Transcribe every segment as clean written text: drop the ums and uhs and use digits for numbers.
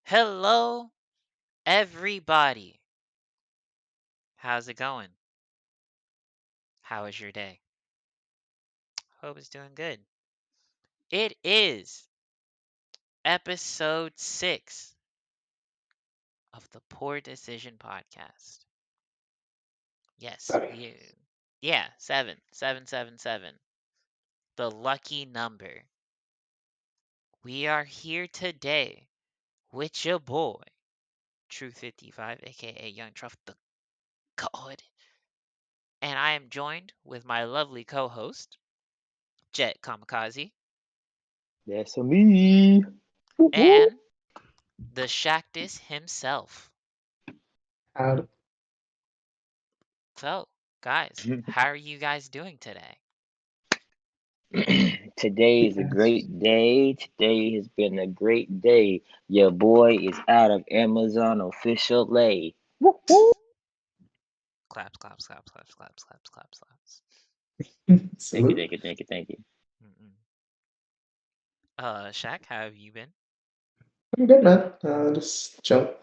Hello, everybody. How's it going? How was your day? Hope it's doing good. It is episode 6 of the Poor Decision podcast. Yes, yeah, 7, 7, 7, 7. The lucky number. We are here today with your boy, True 55, aka Young Truff the God. And I am joined with my lovely co-host, Jet Kamikaze, That's me. Woo-woo. and the Shactus himself. Howdy. So, guys, how are you guys doing today? Today is a great day. Today has been a great day. Your boy is out of Amazon officially. Woo-woo. Claps, claps, claps, claps, claps, claps, claps, claps. Thank you, Salute. thank you, thank you, thank you. Mm-mm. Shaq, how have you been? I'm good, man. Just chill.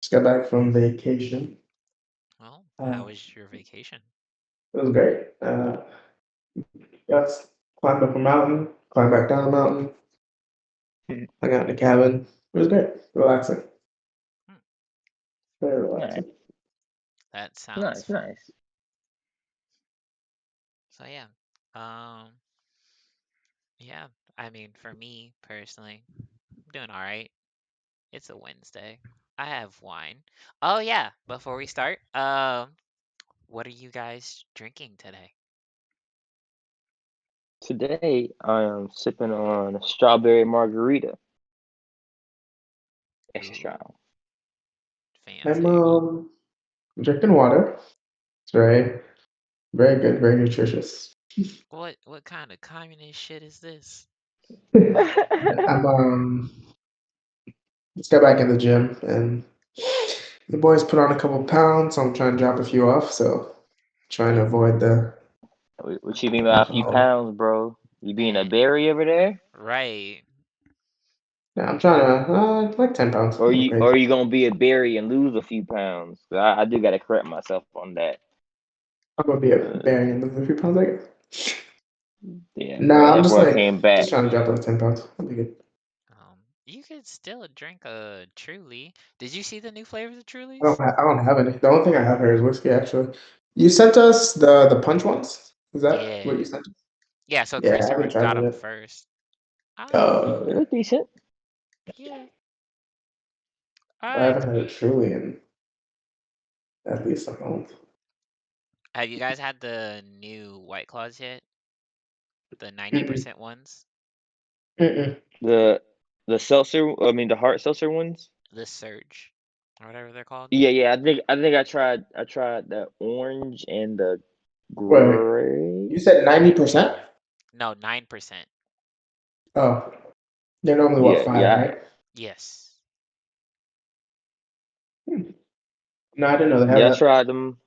Just got back from vacation. Well, Uh, how was your vacation? it was great. Got climbed up a mountain, climbed back down a mountain, hung out in a cabin. It was great. Relaxing. Hmm, Very Nice, relaxing. that sounds nice, fun. nice. So yeah, um, yeah. I mean, for me personally, I'm doing all right. It's a Wednesday. I have wine. Oh yeah. Before we start, what are you guys drinking today? Today I am sipping on a strawberry margarita. Extra Ooh, strong. I'm fancy. drinking water. It's very good, very nutritious. What kind of communist shit is this? I'm just got back in the gym and the boys put on a couple pounds. So I'm trying to drop a few off. So trying to avoid the What you mean by a few alcohol. pounds, bro? You being a Eh, berry over there? right. Yeah, I'm trying to like 10 pounds. Or Nothing you crazy. or you gonna be a berry and lose a few pounds? I do gotta correct myself on that. I'm gonna be a Uh, bearing and lose a few pounds, I guess. yeah, bro. Nah, I'm That just boy like came back. just trying to drop like 10 pounds. I'll be good. You could still drink a Truly. Did you see the new flavors of I don't Trulies? I don't have any. The only thing I have here is whiskey. Actually, you sent us the punch ones. Is that what you Yeah. sent us? Yeah, so Yeah, I haven't Christopher tried got them them yet. first. Uh, It was decent. Yeah. I I haven't had it truly in at least a month. Have you guys had the new White Claws yet? The Mm-mm. 90% ones? Mm-mm. The the seltzer. I mean the hard seltzer ones. The Surge or whatever they're called? Yeah, yeah. I think I tried the orange and the Wait, gray. you said 90%? No, 9%. Oh, they're normally what, Yeah, five, yeah, right? Yes. Hmm. No, I didn't know they have yeah. I that. tried them.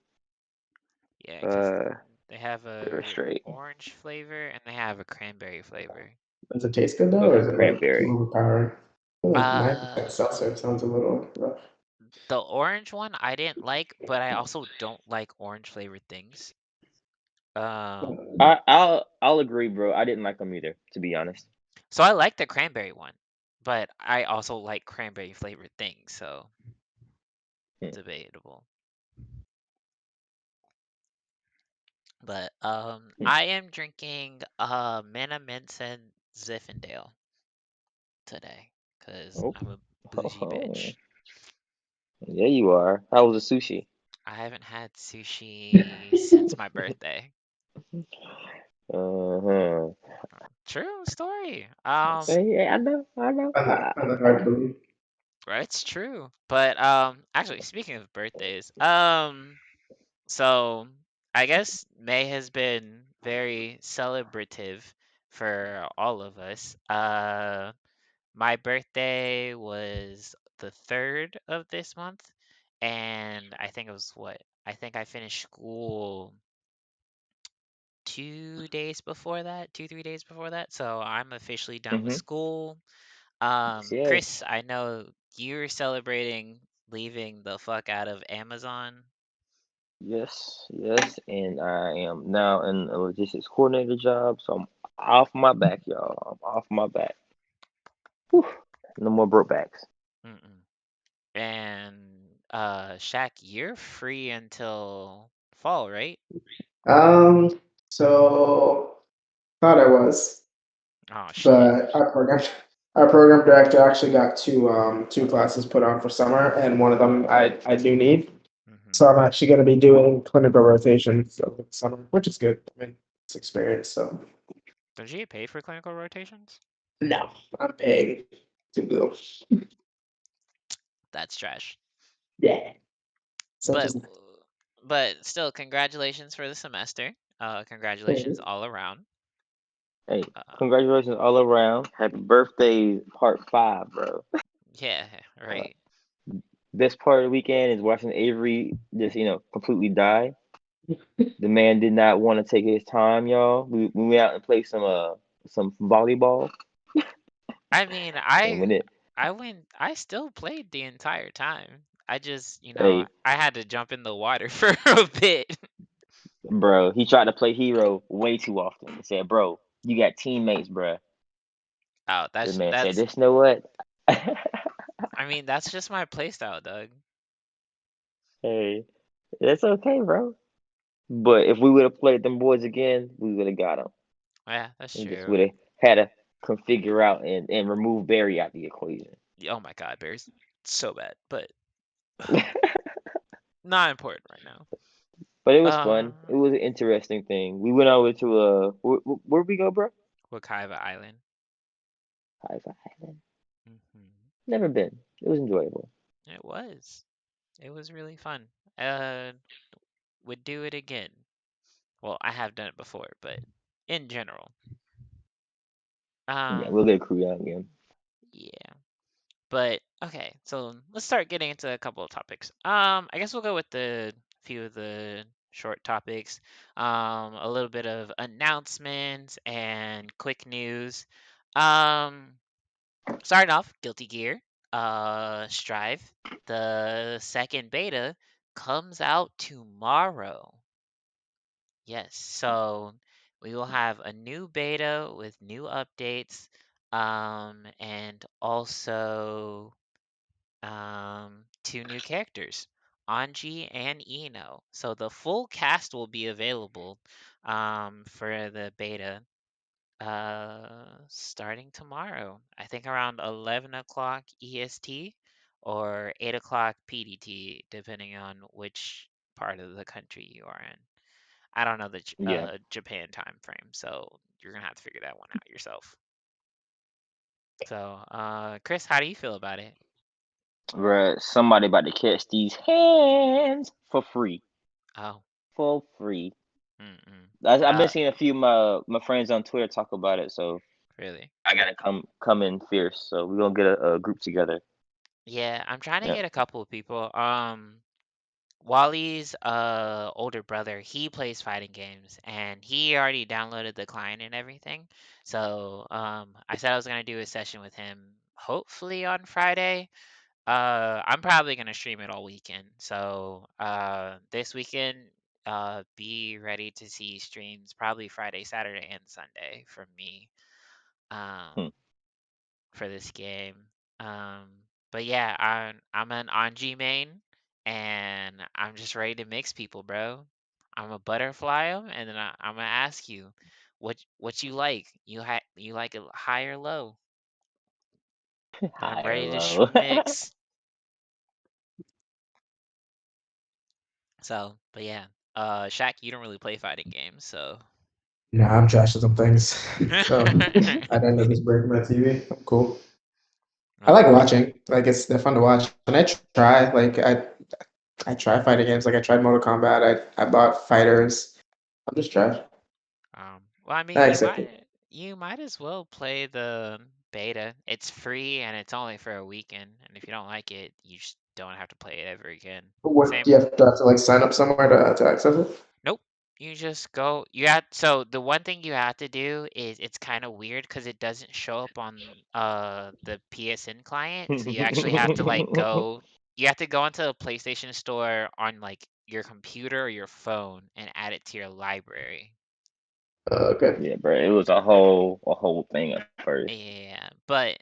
Yeah, because Uh, they have they were a straight. orange flavor and they have a cranberry flavor. Does it taste good though, or Okay, is it like too cranberry. overpowering? I feel like Uh, 9% seltzer sounds a little rough. the orange one I didn't like, but I also don't like orange flavored things. Um, I'll agree, bro. I didn't like them either, to be honest. so I like the cranberry one, but I also like cranberry flavored things, so Hmm. debatable. But Hmm. I am drinking Manna Mints and Zinfandel today because Oh, I'm a bougie oh, bitch. yeah, you are. How was the sushi? I haven't had sushi since my birthday. Uh-huh. True story. That's Yeah, I know, I know. kind of hard to believe. It's true. But actually speaking of birthdays, so I guess May has been very celebrative for all of us. My birthday was the 3rd of this month, and I think it was what? I think I finished school 2 days before that, 2, 3 days before that. So I'm officially done with Mhm. school. Yeah. Chris, I know you're celebrating leaving the fuck out of Amazon. Yes, yes, and I am now in a logistics coordinator job, so I'm off my back, y'all. I'm off my back. Whew. No more broke backs. Mm-mm. And Shaq, you're free until fall, right? So thought I was, Oh shit. but our program director actually got two classes put on for summer, and one of them I do need. Mm-hmm. So I'm actually going to be doing clinical rotations over the summer, which is good. I mean, it's experience. So Don't you get paid for clinical rotations? no, I'm paying to go. That's trash. Yeah, such But as still, congratulations for the semester. Congratulations that. all around. Hey, Uh, congratulations all around. Happy birthday, part 5, bro. yeah, Uh, right. Best part of the weekend is watching Avery just, completely die. The man did not want to take his time, y'all. We went out and played some volleyball, I mean, and when it, I still played the entire time. I just, hey, I had to jump in the water for a bit. bro, he tried to play hero way too often. He said, "Bro, you got teammates, bro." Oh, The man said, that's "This, know what? I mean, that's just my playstyle, Doug. Hey, it's okay, bro." But if we would have played them boys again, we would have got them. Yeah, that's We just true. would have had to configure out and remove Barry out the equation. Oh my God, Bears, so bad, but not important right now. But it was fun. Uh, It was an interesting thing. We went over to where we go, bro? Wakaiva Island. High Island. Hmm. Never been. It was enjoyable. It was. It was really fun. Uh, would do it again. Well, I have done it before, but in general. Yeah, we'll Um, get a crew down again. yeah. But okay, so let's start getting into a couple of topics. I guess we'll go with the few of the short topics. A little bit of announcements and quick news. Um, Starting off, Guilty Gear, Strive. The second beta comes out tomorrow. Yes, so we will have a new beta with new updates, and also two new characters, Anji and Ino. So the full cast will be available for the beta starting tomorrow. I think around 11 o'clock EST or 8 o'clock PDT, depending on which part of the country you are in. I don't know the Yeah, Japan time frame, so you're gonna have to figure that one out yourself. So, Chris, how do you feel about it? bro. Somebody about to catch these hands for free. Oh, For free. mm-mm. I've been seeing a few of my friends on Twitter talk about it, so Really? I gotta come in fierce. So we're gonna get a group together. Yeah, I'm trying to Yeah. get a couple of people. Wally's older brother, he plays fighting games and he already downloaded the client and everything. So, I said I was gonna do a session with him hopefully on Friday. I'm probably gonna stream it all weekend. So, this weekend, be ready to see streams probably Friday, Saturday, and Sunday from me. Um, Hmm. for this game. Um, but yeah, I'm an Anji main, and I'm just ready to mix people, bro. I'm a butterfly 'em, and then I'm gonna ask you, what you like? You like it high or low? And I'm High or ready to low. mix. So, but yeah, Shaq, you don't really play fighting games, so. No, I'm trash at some things. So I'd end up just breaking my TV. I'm cool. I like Oh, watching. Like they're fun to watch. And I try. I try fighting games. Like I tried Mortal Kombat. I bought fighters. I'm just trash. well, I mean, I accept it. you might as well play the beta. It's free and it's only for a weekend. And if you don't like it, you just don't have to play it ever again. But what Same. do you have to like sign up somewhere to access it? Nope. You just go. You have so the one thing you have to do is it's kind of weird because it doesn't show up on the PSN client. So you actually have to like go. You have to go into the PlayStation Store on like your computer or your phone and add it to your library. Okay. Yeah, bro. It was a whole thing at first. Yeah, but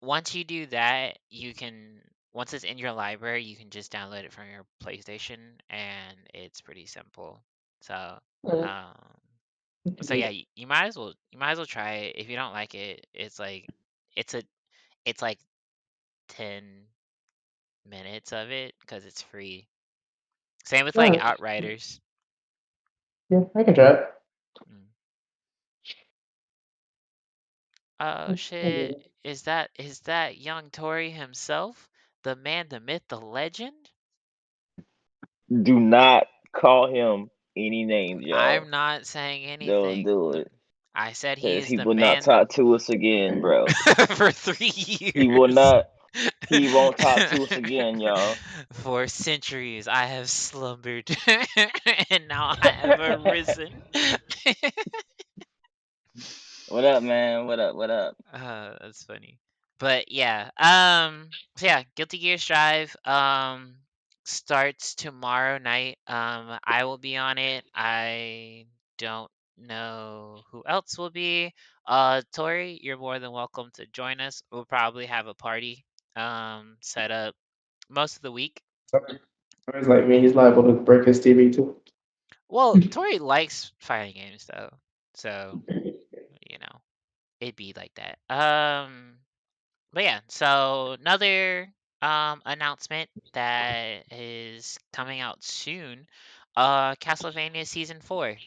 once you do that, you can once it's in your library, you can just download it from your PlayStation, and it's pretty simple. So, um, so yeah, you might as well try it. If you don't like it, it's a it's like 10 minutes of it because it's free. Same with like Alright. Outriders. Yeah, I can try it. Mm. Oh I'll do shit, it. is that young Tori himself? The man, the myth, the legend? Do not call him any names, y'all. I'm not saying Don't anything. do it. I said he Cause is he the will not man talk to us again, bro. for three He will years. not. He won't talk to us again, y'all. For centuries I have slumbered, and now I have arisen. What up, man? What up? What up? That's funny. But yeah, so yeah, Guilty Gear Strive starts tomorrow night. I will be on it. I don't know who else will be. Tori, you're more than welcome to join us. We'll probably have a party set up most of the week. Tori's like me, he's liable to break his TV too. Well, Tori likes fighting games though. So, you know, it'd be like that. But yeah, so another announcement that is coming out soon. Castlevania season 4.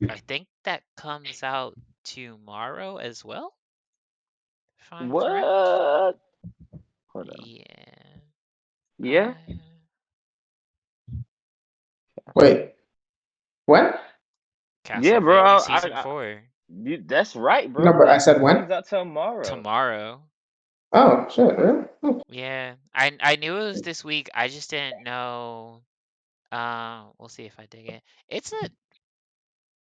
I think that comes out tomorrow as well, if I'm correct. What? Hold on. Yeah. Yeah. Uh, Wait, what? Yeah, bro. Castlevania season 4 That's right, No, bro. but I It said when? comes out tomorrow. tomorrow. Oh, shit, really? Oh. Yeah. I knew it was this week. I just didn't know. We'll see if I dig it. It's a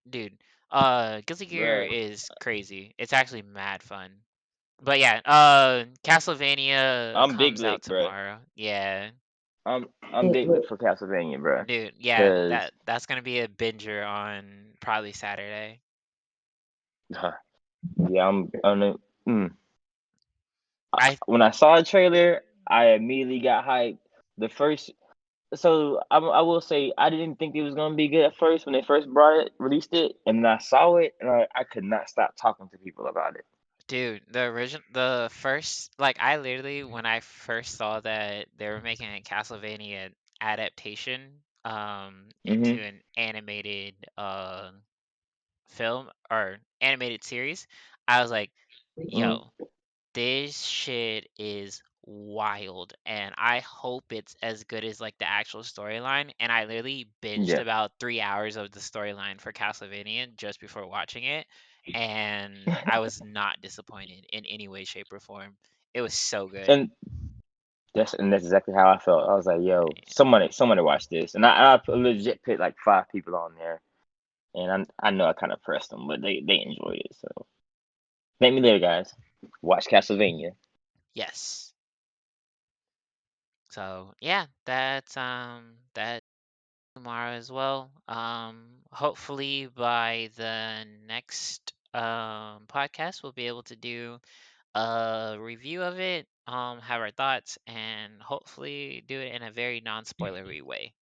dude. Guilty Gear Bro, is crazy. It's actually mad fun. But yeah, Castlevania I'm big comes out lick, bro. tomorrow. Yeah, I'm Wait, big wait. lick for Castlevania, bro. dude. Yeah, Cause that's gonna be a binger on probably Saturday. yeah, I'm I when I saw the trailer, I immediately got hyped. The first, so I will say I didn't think it was gonna be good at first when they first released it, and I saw it, and I could not stop talking to people about it. Dude, the first, like, I literally when I first saw that they were making a Castlevania adaptation, into Mhm. an animated film or animated series, I was like, Mhm. yo, this shit is wild, and I hope it's as good as like the actual storyline. And I literally binged Yeah. about 3 hours of the storyline for Castlevania just before watching it, and I was not disappointed in any way, shape, or form. It was so good. And that's exactly how I felt. I was like, yo, somebody watch this, and I legit put like 5 people on there, and I know I kind of pressed them, but they enjoyed it. So thank me later, guys. Watch Castlevania. Yes. So yeah, that tomorrow as well. Hopefully by the next podcast we'll be able to do a review of it, have our thoughts, and hopefully do it in a very non-spoilery way.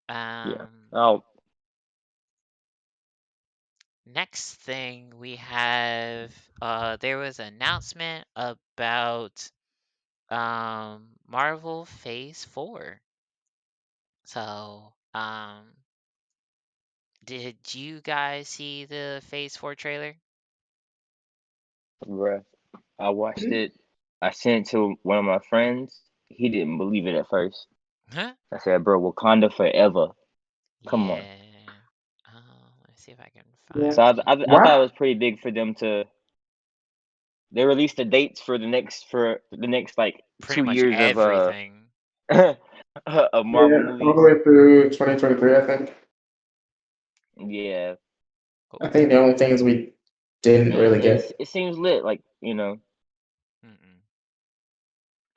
Yeah. Um, Oh, Next thing we have, there was an announcement about Marvel Phase 4. So, did you guys see the Phase 4 trailer? bruh. I watched it. I sent it to one of my friends. He didn't believe it at first. Huh? I said, bro, Wakanda forever. Come on. Yeah. Let me see if I can Yeah. So find I What? thought it was pretty big for them to. They released the dates for the next like pretty two much years of everything. of Marvel Yeah, all the movies. way through 2023, I think. Yeah, Oh, I think the only thing is we didn't really it's get. it seems lit. Like mm-mm.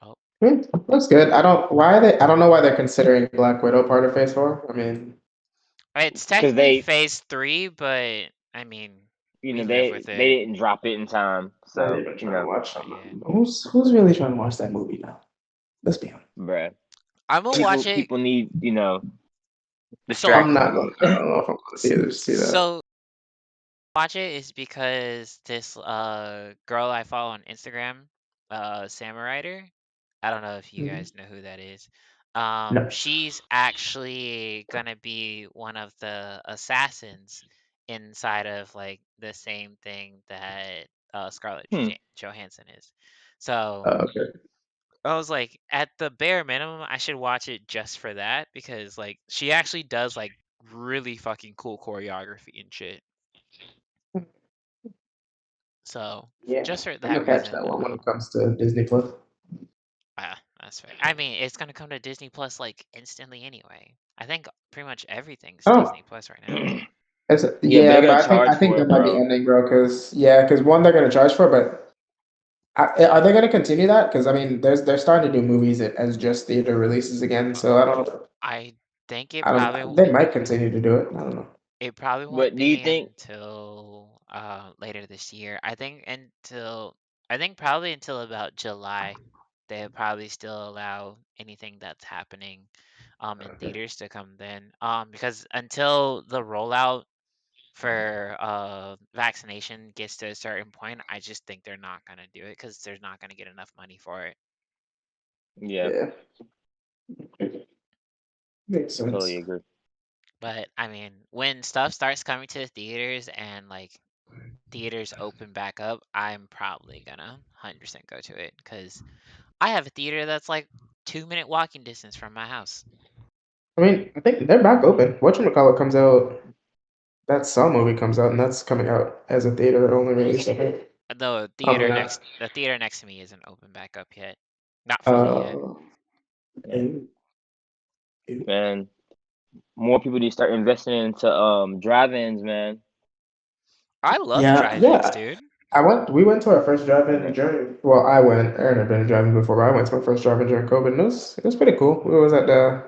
Oh, Looks good. I don't why are they. I don't know why they're considering Black Widow part of Phase 4. I mean, it's because technically phase 3, but I mean, we live they with they it. didn't drop it in time. not So even trying to watch. But yeah, Who's really trying to watch that movie now? Let's be honest. bruh, I'm gonna watch it. people need So, I'm not distractions. going. I don't know if I'm going to see that. so watch it is because this girl I follow on Instagram, Samurai. I don't know if you Mhm. guys know who that is. No. She's actually gonna be one of the assassins inside of like the same thing that Scarlett Hmm. Johansson is. So Okay. I was like, at the bare minimum, I should watch it just for that because like she actually does like really fucking cool choreography and shit. So Yeah, just for I'm that gonna catch reason, that one when it comes to Disney Plus. that's fair. I mean, it's gonna come to Disney Plus like instantly anyway. I think pretty much everything's Oh, Disney Plus right now. Yeah, but they're yeah, but gonna I charge think for that it, might be bro. ending, bro. Because one they're gonna charge for, but are they gonna continue that? Because I mean, they're starting to do movies as just theater releases again. So I don't know. I think I don't. They might continue to do it. I don't know. it probably won't But do you be think? until later this year. I think probably until about July. They'll probably still allow anything that's happening in theaters to come then. Because until the rollout for vaccination gets to a certain point, I just think they're not gonna do it because they're not gonna get enough money for it. Yeah, Yeah, makes totally sense. agree. But I mean, when stuff starts coming to the theaters and like theaters open back up, I'm probably gonna 100% go to it because I have a theater that's like 2 minute walking distance from my house. I mean, I think they're back open. Whatchamacallit comes out. That Saw movie comes out, and that's coming out as a theater only release. I think. Probably not. The theater next to me isn't open back up yet, not fully yet. Uh, and Man, more people need to start investing into drive-ins, man. I love yeah, drive-ins, yeah. dude. We went to our first drive-in during. Well, I went. Aaron had been driving before, but I went to my first drive-in during COVID, and it was pretty cool. We was at the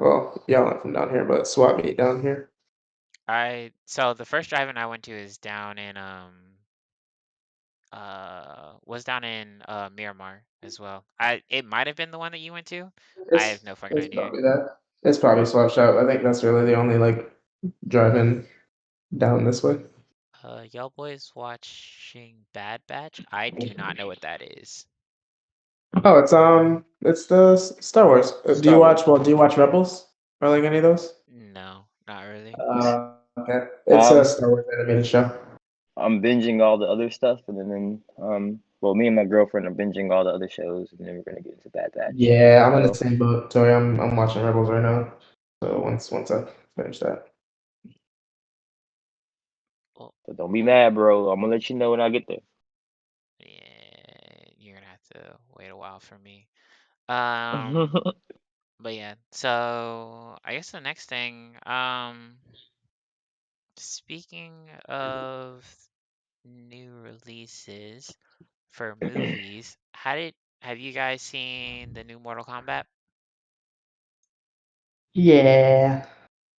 y'all not from down here, but swap meet down here. I so the first drive-in I went to is down in was down in Miramar as well. It might have been the one that you went to. I have no fucking It's idea. probably that. It's probably swap shop. I think that's really the only like drive-in down this way. Y'all boys watching Bad Batch? I do not know what that is. Oh, it's the Star Wars. Star Wars. Do you watch Rebels or like any of those? No, not really. Okay. It's a Um, Star Wars animated show. I'm binging all the other stuff, and well, me and my girlfriend are binging all the other shows, and then we're gonna get into Bad Batch. Yeah, I'm in the So, same boat. Tori, I'm watching Rebels right now. So once I finish that. Well, so don't be mad, bro. I'm gonna let you know when I get there. yeah, you're gonna have to wait a while for me. Um, but yeah, so I guess the next thing, speaking of new releases for movies, have you guys seen the new Mortal Kombat? Yeah.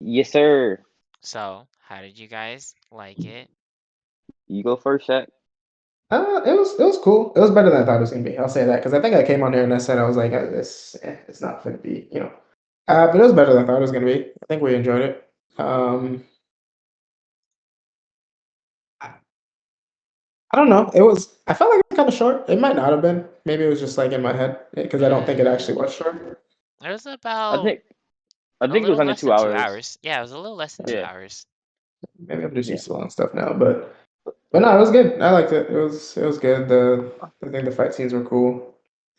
Yes, sir. So, how did you guys like it? You go first, Shaq. It was cool. It was better than I thought it was gonna be. I'll say that because I think I came on here and I said I was like, it's not gonna be, you know. But it was better than I thought it was gonna be. I think we enjoyed it. I, I don't know. I felt like it was kind of short. It might not have been. Maybe it was just like in my head because I don't think it actually was short. It was I about think I a think it was little under less two than two hours. hours. Yeah, it was a little less than two Yeah. hours. Maybe I'm just Yeah. used to long stuff now, but no, it was good. I liked it. It was good. I think the fight scenes were cool.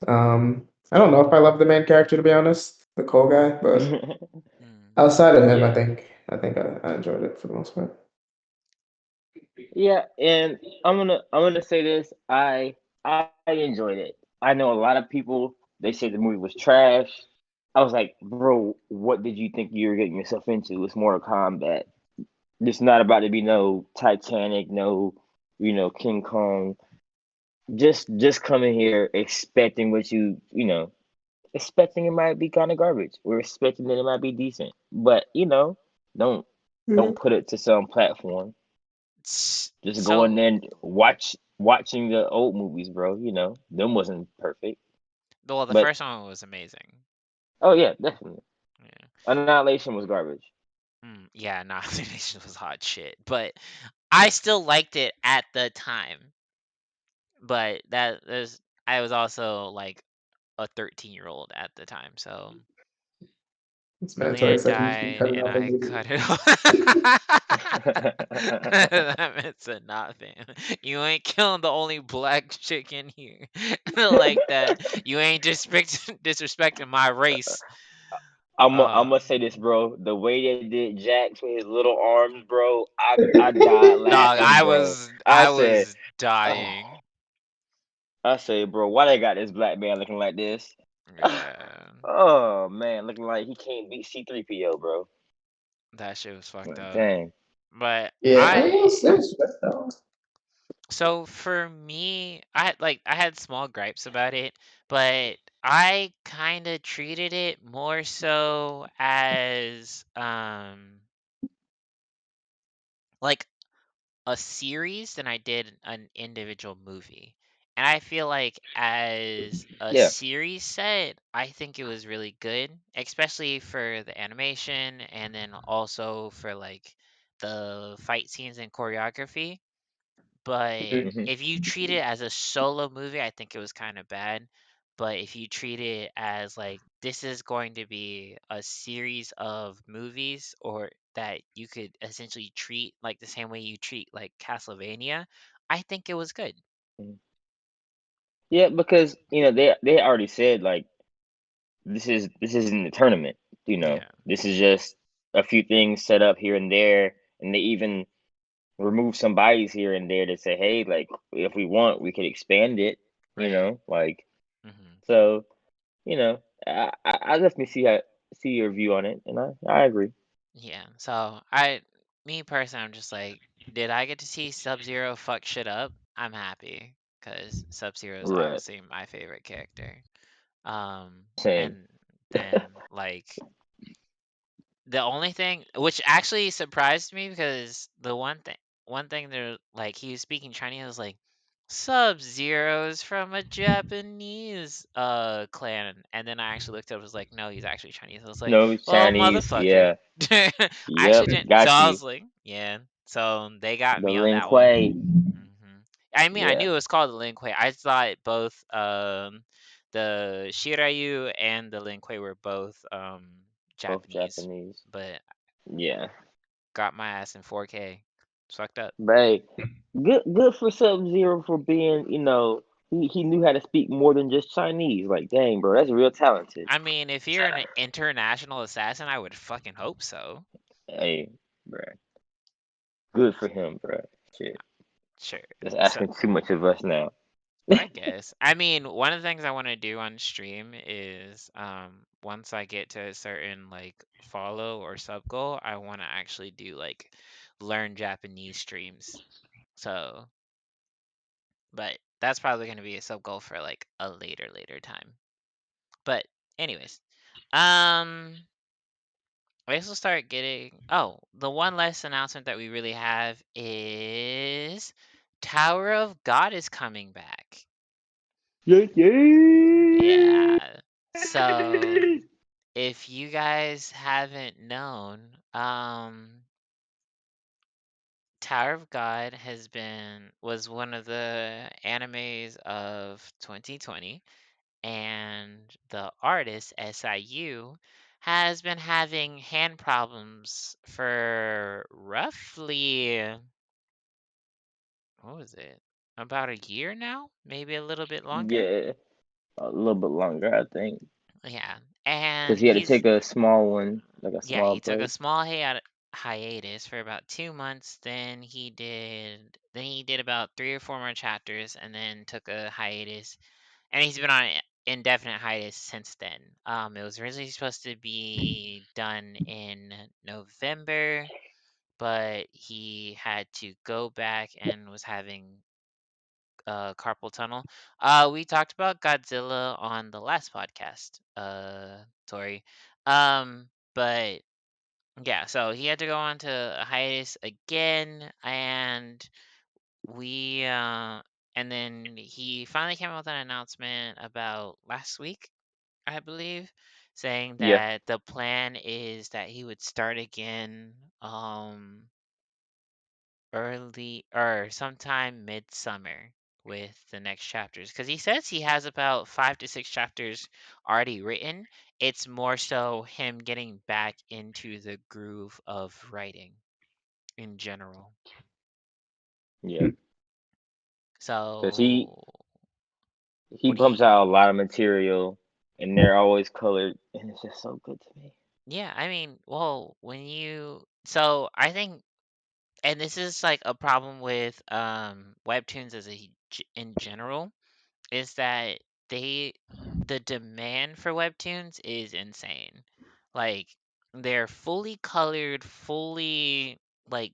I don't know if I love the main character to be honest, the Cole guy, but Hmm. outside of him, Yeah. I think I enjoyed it for the most part. Yeah, and I'm gonna say this. I enjoyed it. I know a lot of people they say the movie was trash. I was like, bro, what did you think you were getting yourself into? It's Mortal Kombat. It's not about to be no Titanic, no, King Kong. Just coming here expecting what expecting it might be kind of garbage. We're expecting that it might be decent, but don't don't Mhm. put it to some platform. Just go in there So, and watching the old movies, bro. Them wasn't perfect, well, the but first one was amazing. oh yeah, definitely. Yeah. Annihilation was garbage. Yeah, Nation was hot shit, but I still liked it at the time. But I was also like a 13-year-old at the time, so This man totally Leanna said he keep died cutting and off his I video. cut it off. That meant to nothing. You ain't killing the only black chick in here like that. You ain't disrespecting my race. I'm Uh, gonna say this, bro. The way they did Jax with his little arms, bro, I died dog, laughing, bro. I I said, was oh, dying. I say, bro, why they got this black man looking like this? Yeah, Oh man, looking like he can't beat C3PO, bro. that shit was fucked Like, up. dang. But Yeah, I mean, it was though. so for me, I had small gripes about it, but I kind of treated it more so as like a series than I did an individual movie. And I feel like as a Yeah. series set, I think it was really good, especially for the animation and then also for like the fight scenes and choreography. But Mhm. Hmm. if you treat it as a solo movie, I think it was kind of bad. But if you treat it as like this is going to be a series of movies or that you could essentially treat like the same way you treat like Castlevania, I think it was good. Yeah, because they already said like this isn't the tournament. Yeah. This is just a few things set up here and there, and they even remove some bodies here and there to say, hey, like if we want, we could expand it. Right. Like Hmm. so. I definitely see your view on it, and I agree. Yeah. So me personally, I'm just like, did I get to see Sub-Zero fuck shit up? I'm happy because Sub-Zero is Right. obviously my favorite character. Same. And then like the only thing which actually surprised me because the one thing there like he was speaking Chinese, I was like, Sub-Zero is from a Japanese clan. And then I actually looked up, I was like, no, he's actually Chinese. I was like, No well, Chinese. motherfucker. Yeah. I actually Yep. didn't, so Got I you. was like, yeah. So they got The me on Lin that one. Kuei. I mean, I Yeah. knew it was called the Lin Kuei. I thought both the Shiryu and the Lin Kuei were both Both Japanese, Japanese. but Yeah. got my ass in 4K. It's fucked up. But hey, good for Sub Zero for being, he knew how to speak more than just Chinese. Like, dang, bro, that's real talented. I mean, if you're an international assassin, I would fucking hope so. Hey, bro, good for him, bro. Shit, Sure. that's So asking too much of us now. I guess. I mean, one of the things I want to do on stream is once I get to a certain like follow or sub goal, I want to actually do like learn Japanese streams. So, but that's probably going to be a sub goal for like a later time. But anyways, um I guess we'll start getting. Oh, the one last announcement that we really have is Tower of God is coming back. Yeah, yeah. Yeah. So if you guys haven't known, Tower of God was one of the animes of 2020, and the artist SIU has been having hand problems for roughly, what was it? About a year now? Maybe a little bit longer? Yeah, a little bit longer, I think, Yeah. because And he had to take a small one, like a yeah, small he took a break. small hiatus for about 2 months. Then he did about 3 or 4 more chapters, and then took a hiatus. And he's been on indefinite hiatus since then. It was originally supposed to be done in November, but he had to go back and was having carpal tunnel. We talked about Godzilla on the last podcast, Tori. But yeah, so he had to go on to a hiatus again, and we and then he finally came out with an announcement about last week, I believe, saying Yeah. that the plan is that he would start again early or sometime midsummer with the next chapters, because he says he has about 5 to 6 chapters already written. It's more so him getting back into the groove of writing in general. Yeah. Because he So he what do pumps you out a lot of material, and they're always colored, and it's just so good to me. yeah, I mean, well, when you so I think, and this is like a problem with webtoons in general, is that they the demand for webtoons is insane. Like, they're fully colored, fully like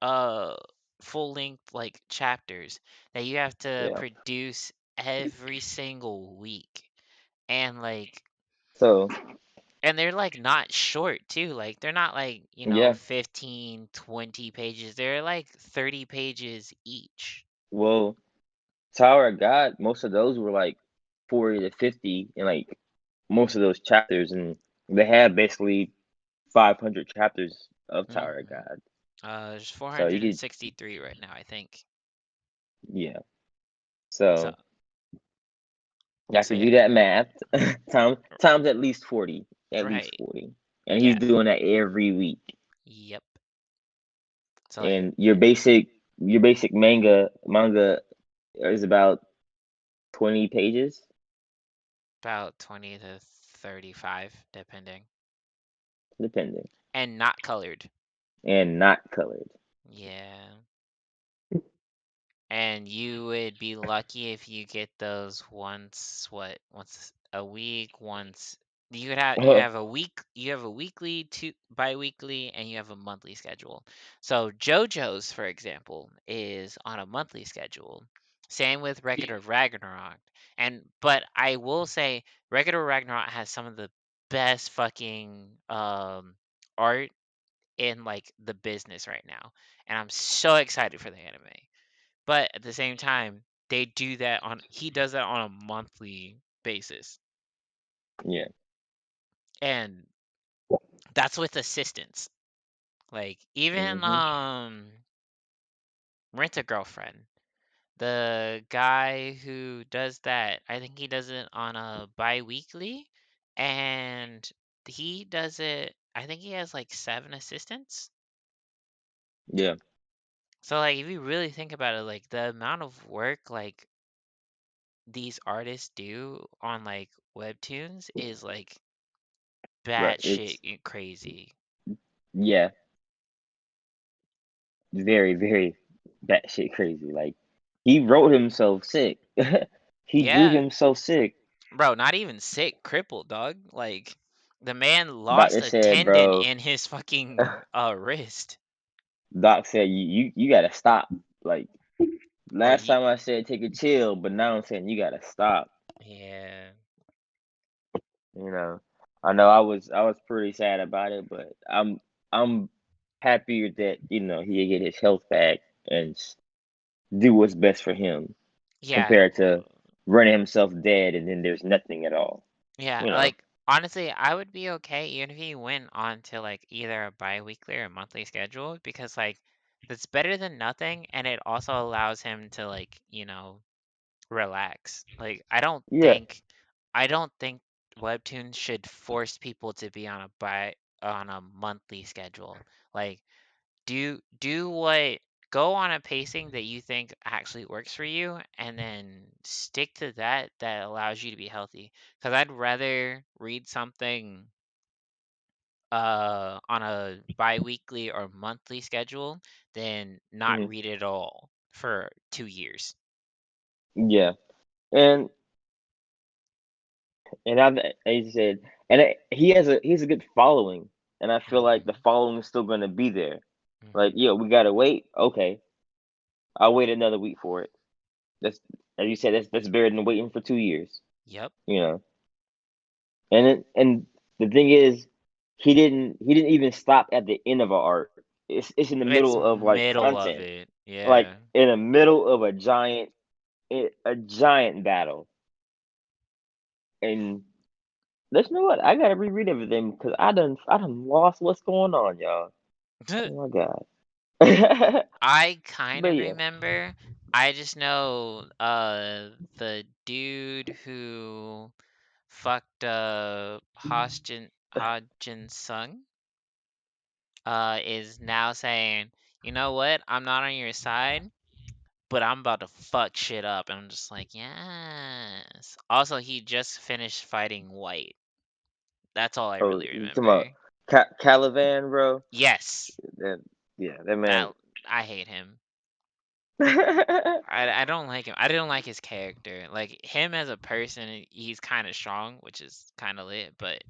uh full length like chapters that you have to Yeah. produce every single week. And like, So and they're like not short too. Like, they're not like, yeah. 15, 20 pages. They're like 30 pages each. Well, Tower of God, most of those were like 40 to 50, and like most of those chapters, and they had basically 500 chapters of Tower of Mhm. God. There's So you could, 463 right now, I think. yeah. So, So I so could yeah, do that math. Times at least 40, at least right. 40, and he's Yeah. doing that every week. Yep. So like And your basic manga is about 20 pages, about 20 to 35 depending. depending, And not colored. and not colored. Yeah. And you would be lucky if you get those once a week, once you have a week, you have a weekly, two bi-weekly, and you have a monthly schedule. So JoJo's, for example, is on a monthly schedule. Same with Record of Ragnarok. But I will say Record of Ragnarok has some of the best fucking art in like the business right now. And I'm so excited for the anime. But at the same time, he does that on a monthly basis. Yeah. And that's with assistance. Like, even Hmm. Rent a Girlfriend. The guy who does that, I think he does it on a bi-weekly, and he does it, I think he has like 7 assistants. Yeah. So like, if you really think about it, like the amount of work like these artists do on like webtoons is like Right. batshit It's crazy. yeah, very, very batshit crazy. Like he wrote himself sick. He drew Yeah, himself sick. bro, not even sick, crippled, dog. Like, the man lost Doctor a said, tendon bro. in his fucking wrist. Doc said, you gotta stop. Like Like, last time I said take a chill, but now I'm saying you gotta stop. yeah, You know, I know I was pretty sad about it, but I'm happier that he get his health back and do what's best for him yeah, compared to running himself dead and then there's nothing at all. yeah. You know. Like, honestly, I would be okay even if he went on to like either a bi-weekly or monthly schedule, because like that's better than nothing, and it also allows him to like, relax. Like, Yeah. I don't think webtoons should force people to be on a monthly schedule. Like, do what go on a pacing that you think actually works for you, and then stick to that allows you to be healthy. Cuz I'd rather read something on a bi-weekly or monthly schedule than not Hmm. read it all for 2 years. Yeah. And and I said, and he has a good following and I feel like the Mhm. following is still gonna be there. Like, Mhm. yo, we gotta wait. Okay, I'll wait another week for it. That's, as you said, that's better than waiting for 2 years. Yep. You know, and the thing is, he didn't even stop at the end of an arc. It's in the It's middle of like middle of content, it. like Yeah. in the middle of a giant battle. And let's know what, I gotta reread everything because I done lost what's going on, y'all. Oh my god. I kind But of yeah, remember. I just know the dude who fucked Hodgin Sung is now saying, "You know what? I'm not on your side, but I'm about to fuck shit up." And I'm just like, "Yes." Also, he just finished fighting White. That's all I oh, really you talking about remember. Calavan, bro? Yes. That, yeah, that man. That I hate him. I don't like him. I didn't like his character. Like him as a person, he's kind of strong, which is kind of lit. But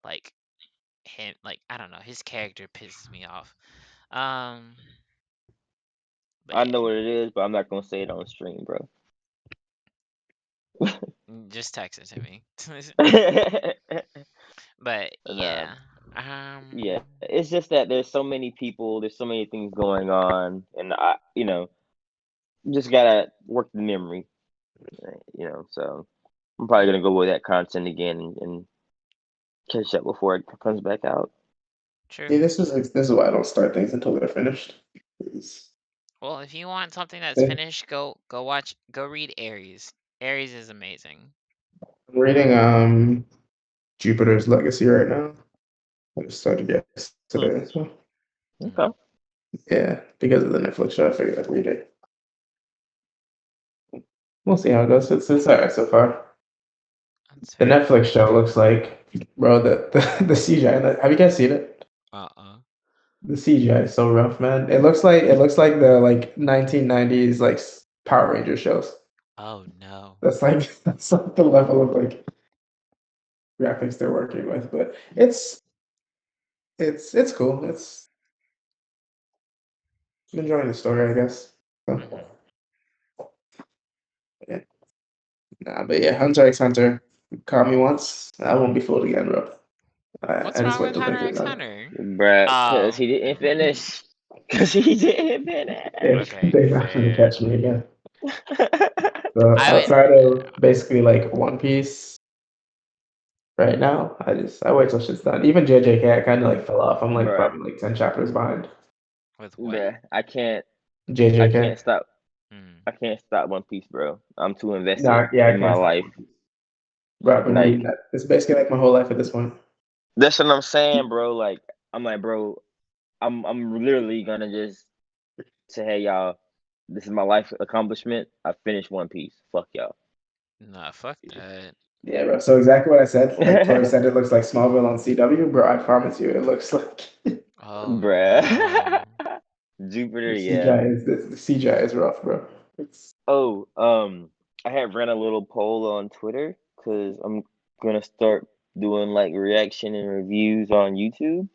like him, like I don't know, his character pisses me off. Um, but I yeah, know what it is, but I'm not gonna say it on stream, bro. just text it to me. But But yeah, yeah, it's just that there's so many people, there's so many things going on, and just gotta work the memory, So I'm probably gonna go with that content again and catch up before it comes back out. See, true. this is why I don't start things until they're finished. 'Cause Well, if you want something that's I'm finished, go read Aries. Aries is amazing. reading Jupiter's Legacy right now. I just started Hmm. yesterday, so Mm, Okay. yeah, because of the Netflix show, I figured I'd read it. We'll see how it goes. It's alright so far. that's The fair. Netflix show looks like, bro, the CGI. Have you guys seen it? Uh-uh. The CGI is so rough, man. It looks like the like 1990s like Power Ranger shows. Oh no. That's like the level of like graphics they're working with, but it's cool. I'm enjoying the story, I guess. So, Mhm. yeah. Nah, but yeah, Hunter x Hunter. Caught me once. I won't be fooled again, bro. What's I just wrong wait with till they Hunter get x done. Hunter? Bruh, cause Oh, he didn't finish. Cause he didn't finish. okay, They're not gonna fair. catch me again. So I would. outside of basically like One Piece right now, I wait till shit's done. Even JJK, I kind of like fell off. I'm like Bruh, probably like 10 chapters behind. With what? bruh, I can't JJK. stop. Hmm. I can't stop One Piece, bro. I'm too invested No, yeah, I in my can't stop life. One Piece. Bro, I've been reading Like, that. It's basically like my whole life at this point. that's what I'm saying, bro. Like, I'm like, bro, I'm literally gonna just say, hey, y'all, this is my life accomplishment. I finished One Piece. Fuck y'all. Nah, fuck that. Yeah, bro. So exactly what I said. Like Tori said, it looks like Smallville on CW, bro. I promise you, it looks like Oh Bruh. no. Jupiter, the yeah. CGI is the CGI is rough, bro. It's Oh, I had ran a little poll on Twitter because I'm gonna start doing like reaction and reviews on YouTube.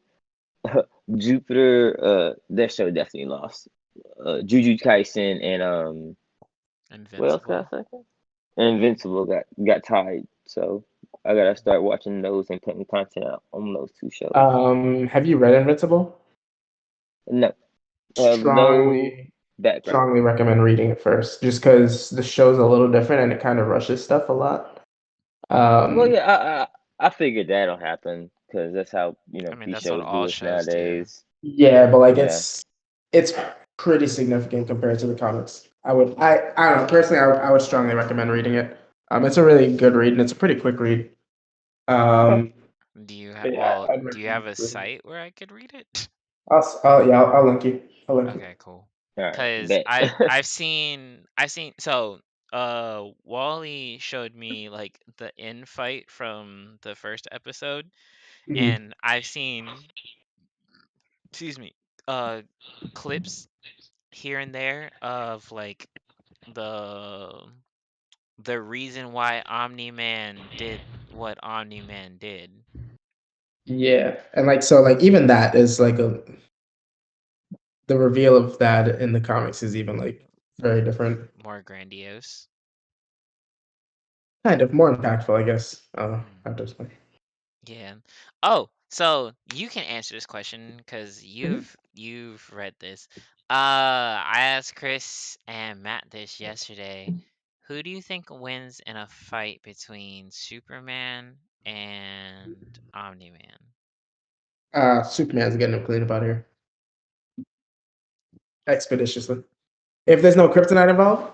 Jupiter, that show definitely lost. Jujutsu Kaisen and what else got Invincible. second? And Invincible got tied. So I gotta start watching those and putting content out on those two shows. have you read Invincible? No, I have no Strongly background. strongly recommend reading it first, just because the show's a little different and it kind of rushes stuff a lot. Well, Um, yeah, I figured that'll happen because that's how I mean, these that's what shows all do us shows do. nowadays. yeah, but like Yeah. it's pretty significant compared to the comics. I don't know personally. I would strongly recommend reading it. It's a really good read and it's a pretty quick read. Okay. Um, Do you have but yeah, well, I'd do you have recommend a reading it. site where I could read it? I'll link you. I'll link you. Okay, cool. All right. 'Cause Bet. I've seen so Wally showed me like the end fight from the first episode, Mhm. and I've seen, excuse me, uh clips here and there of like the the reason why Omni-Man did what Omni-Man did. Yeah, and like so, like even that is like a the reveal of that in the comics is even like very different, More grandiose. kind of more impactful, I guess. Mm, Have to explain. yeah. Oh, so you can answer this question because Mhm. you've read this. I asked Chris and Matt this yesterday. Who do you think wins in a fight between Superman and Omni-Man? Superman's getting him clean up out of here expeditiously. If there's no kryptonite involved,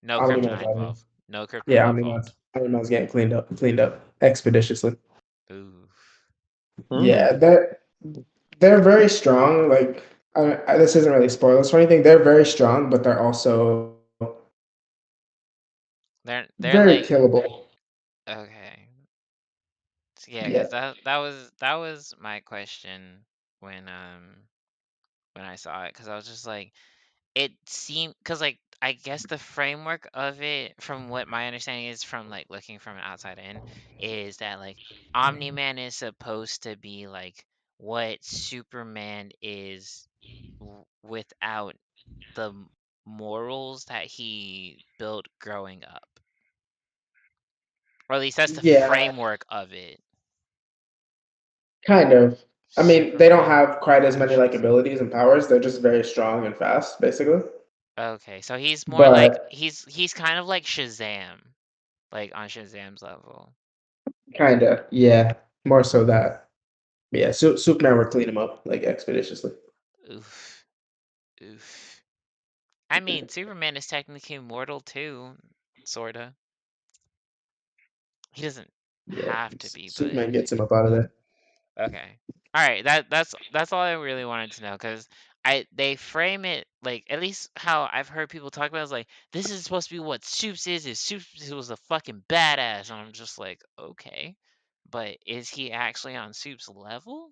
No Omni-Man's kryptonite out of here. involved. No kryptonite Yeah, involved. Omni-Man's getting cleaned up expeditiously. Oof. Hmm? Yeah, they're very strong. Like this isn't really spoilers or anything. They're very strong, but they're also They're very like killable. okay. Yeah, Yeah, because that was my question when when I saw it, because I was just like, it seemed, because like I guess the framework of it, from what my understanding is from like looking from an outside in, is that like Omni Man is supposed to be like what Superman is without the morals that he built growing up, or at least that's the yeah, framework of it. kind of. I mean, they don't Superman have quite as many like versus. abilities and powers. They're just very strong and fast, basically. Okay, so he's more like But he's kind of like Shazam, like on Shazam's level. kind of, yeah, more so that. Yeah, Superman would clean him up like expeditiously. Oof, oof. I mean, Superman is technically immortal too, sorta. He doesn't Yeah, have to be, but Superman gets him up out of there. okay. All right, that's all I really wanted to know, because they frame it like, at least how I've heard people talk about it, is like, this is supposed to be what Supes is Supes was a fucking badass, and I'm just like, okay, but is he actually on Supes level?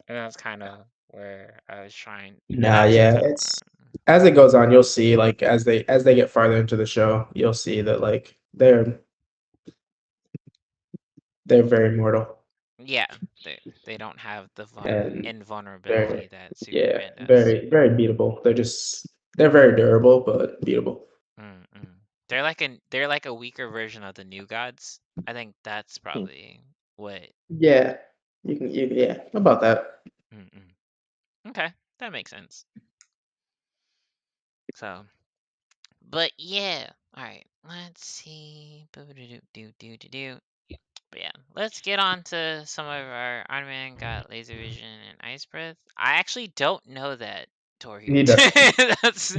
And that's kind of where I was trying, and Nah, that's yeah, kind of it's as it goes on, you'll see like as they get farther into the show, you'll see that like they're very mortal yeah, they don't have the and very invulnerability that yeah, Superman does. very beatable. They're very durable but beatable. Mm-mm. They're like a weaker version of the New Gods. I think that's probably what. Yeah, yeah, about that. Mm-mm. Okay, that makes sense. So, but yeah, all right. Let's see. Boo-doo-doo-doo-doo-doo-doo. But yeah, let's get on to some of our Iron Man got laser vision and ice breath. I actually don't know that, Tori. He does.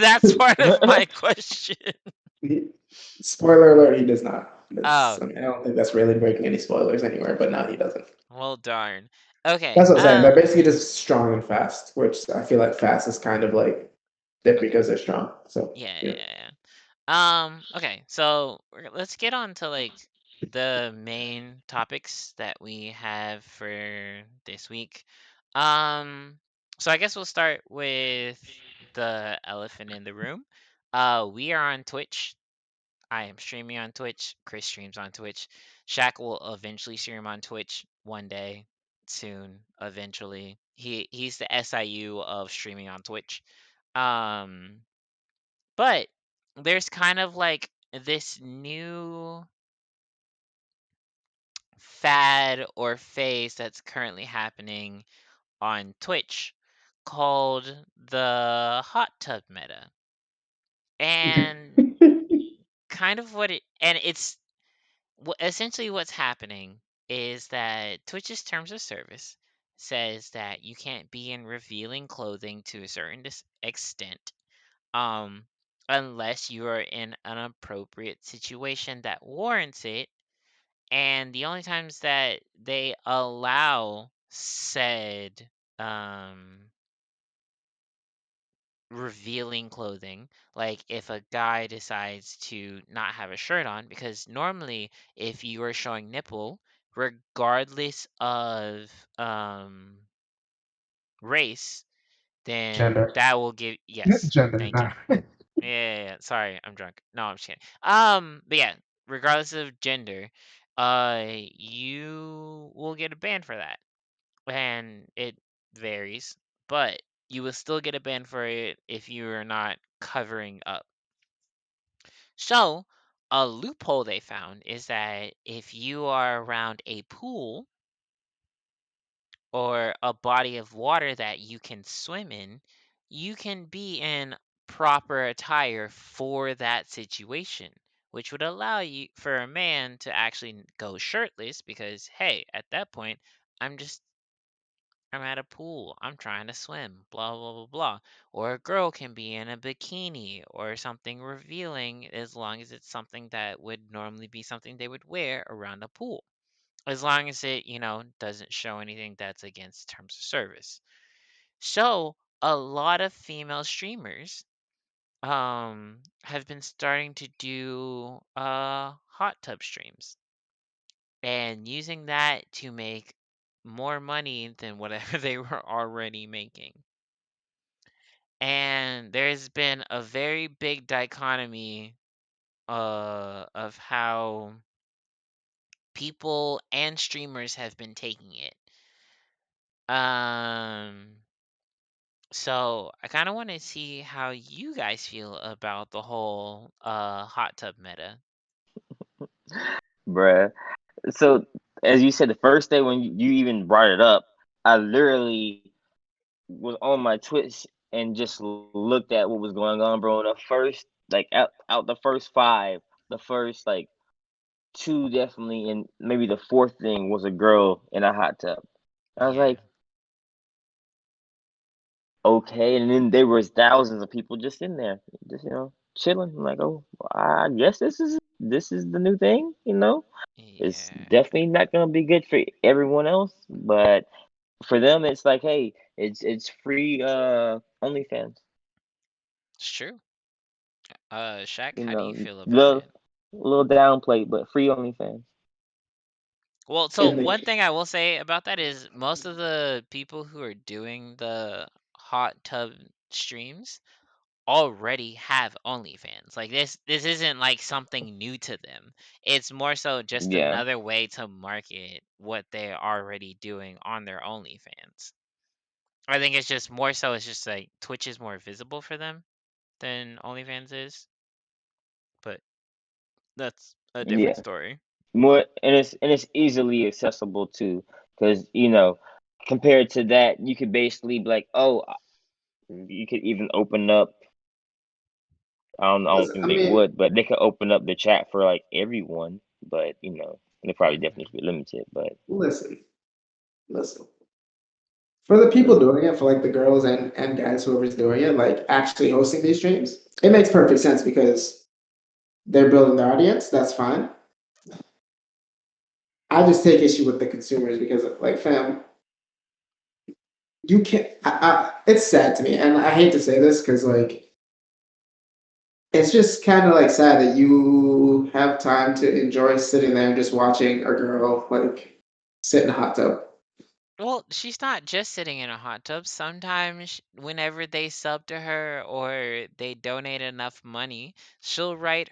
That's part of my question. Spoiler alert, he does not. Oh, I mean, I don't think that's really breaking any spoilers anywhere, but no, he doesn't. well, darn. Okay. That's what I'm saying. They're basically just strong and fast, which I feel like fast is kind of like it Okay. because they're strong. So, Yeah, yeah. yeah, yeah. Okay, so let's get on to like the main topics that we have for this week. Um, so I guess we'll start with the elephant in the room. We are on Twitch. I am streaming on Twitch. Chris streams on Twitch. Shaq will eventually stream on Twitch one day, soon, eventually. He's the SIU of streaming on Twitch. Um, but there's kind of like this new fad or phase that's currently happening on Twitch called the hot tub meta. And kind of what it, and it's essentially what's happening is that Twitch's terms of service says that you can't be in revealing clothing to a certain extent, um, unless you are in an appropriate situation that warrants it. And the only times that they allow said um, revealing clothing, like if a guy decides to not have a shirt on, because normally if you are showing nipple, regardless of race, then Gender. that will give, yes, Gender, thank you. nah. Yeah, yeah, yeah. Sorry, I'm drunk. No, I'm just kidding. But yeah, regardless of gender, you will get a ban for that. And it varies, but you will still get a ban for it if you are not covering up. So, a loophole they found is that if you are around a pool or a body of water that you can swim in, you can be in proper attire for that situation, which would allow you for a man to actually go shirtless because hey, at that point, I'm just I'm at a pool. I'm trying to swim. Blah, blah, blah, blah. Or a girl can be in a bikini or something revealing as long as it's something that would normally be something they would wear around a pool. As long as it, doesn't show anything that's against terms of service. So, a lot of female streamers have been starting to do hot tub streams and using that to make more money than whatever they were already making. And there's been a very big dichotomy of how people and streamers have been taking it. Um, so I kind of want to see how you guys feel about the whole hot tub meta. Bruh. So as you said, the first day when you even brought it up, I literally was on my Twitch and just looked at what was going on, bro. The first, like, out the first five, the first like two definitely, and maybe the fourth thing was a girl in a hot tub. I was Yeah. like, okay, and then there was thousands of people just in there, just chilling. I'm like, oh, I guess this is the new thing. It's Yeah. definitely not gonna be good for everyone else, but for them, it's like, hey, it's free OnlyFans. It's true. Shaq, You how do you know, feel about little it? little downplay, but free OnlyFans. Well, so In one the thing I will say about that is most of the people who are doing the hot tub streams already have OnlyFans. Like this isn't like something new to them. It's more so just Yeah, another way to market what they're already doing on their OnlyFans. I think it's just more so it's just like Twitch is more visible for them than OnlyFans is, but that's a different yeah. story. More, and it's easily accessible too, because compared to that, you could basically be like, oh, you could even open up. I don't listen, think I they mean, would, but they could open up the chat for like everyone. But they probably definitely be limited. But listen, listen. For the people doing it, for like the girls and guys, whoever's doing it, like actually hosting these streams, it makes perfect sense because they're building their audience. That's fine. I just take issue with the consumers because, like, fam, you can't. It's sad to me, and I hate to say this because, like, it's just kind of like sad that you have time to enjoy sitting there and just watching a girl like sit in a hot tub. Well, she's not just sitting in a hot tub. Sometimes, whenever they sub to her or they donate enough money, she'll write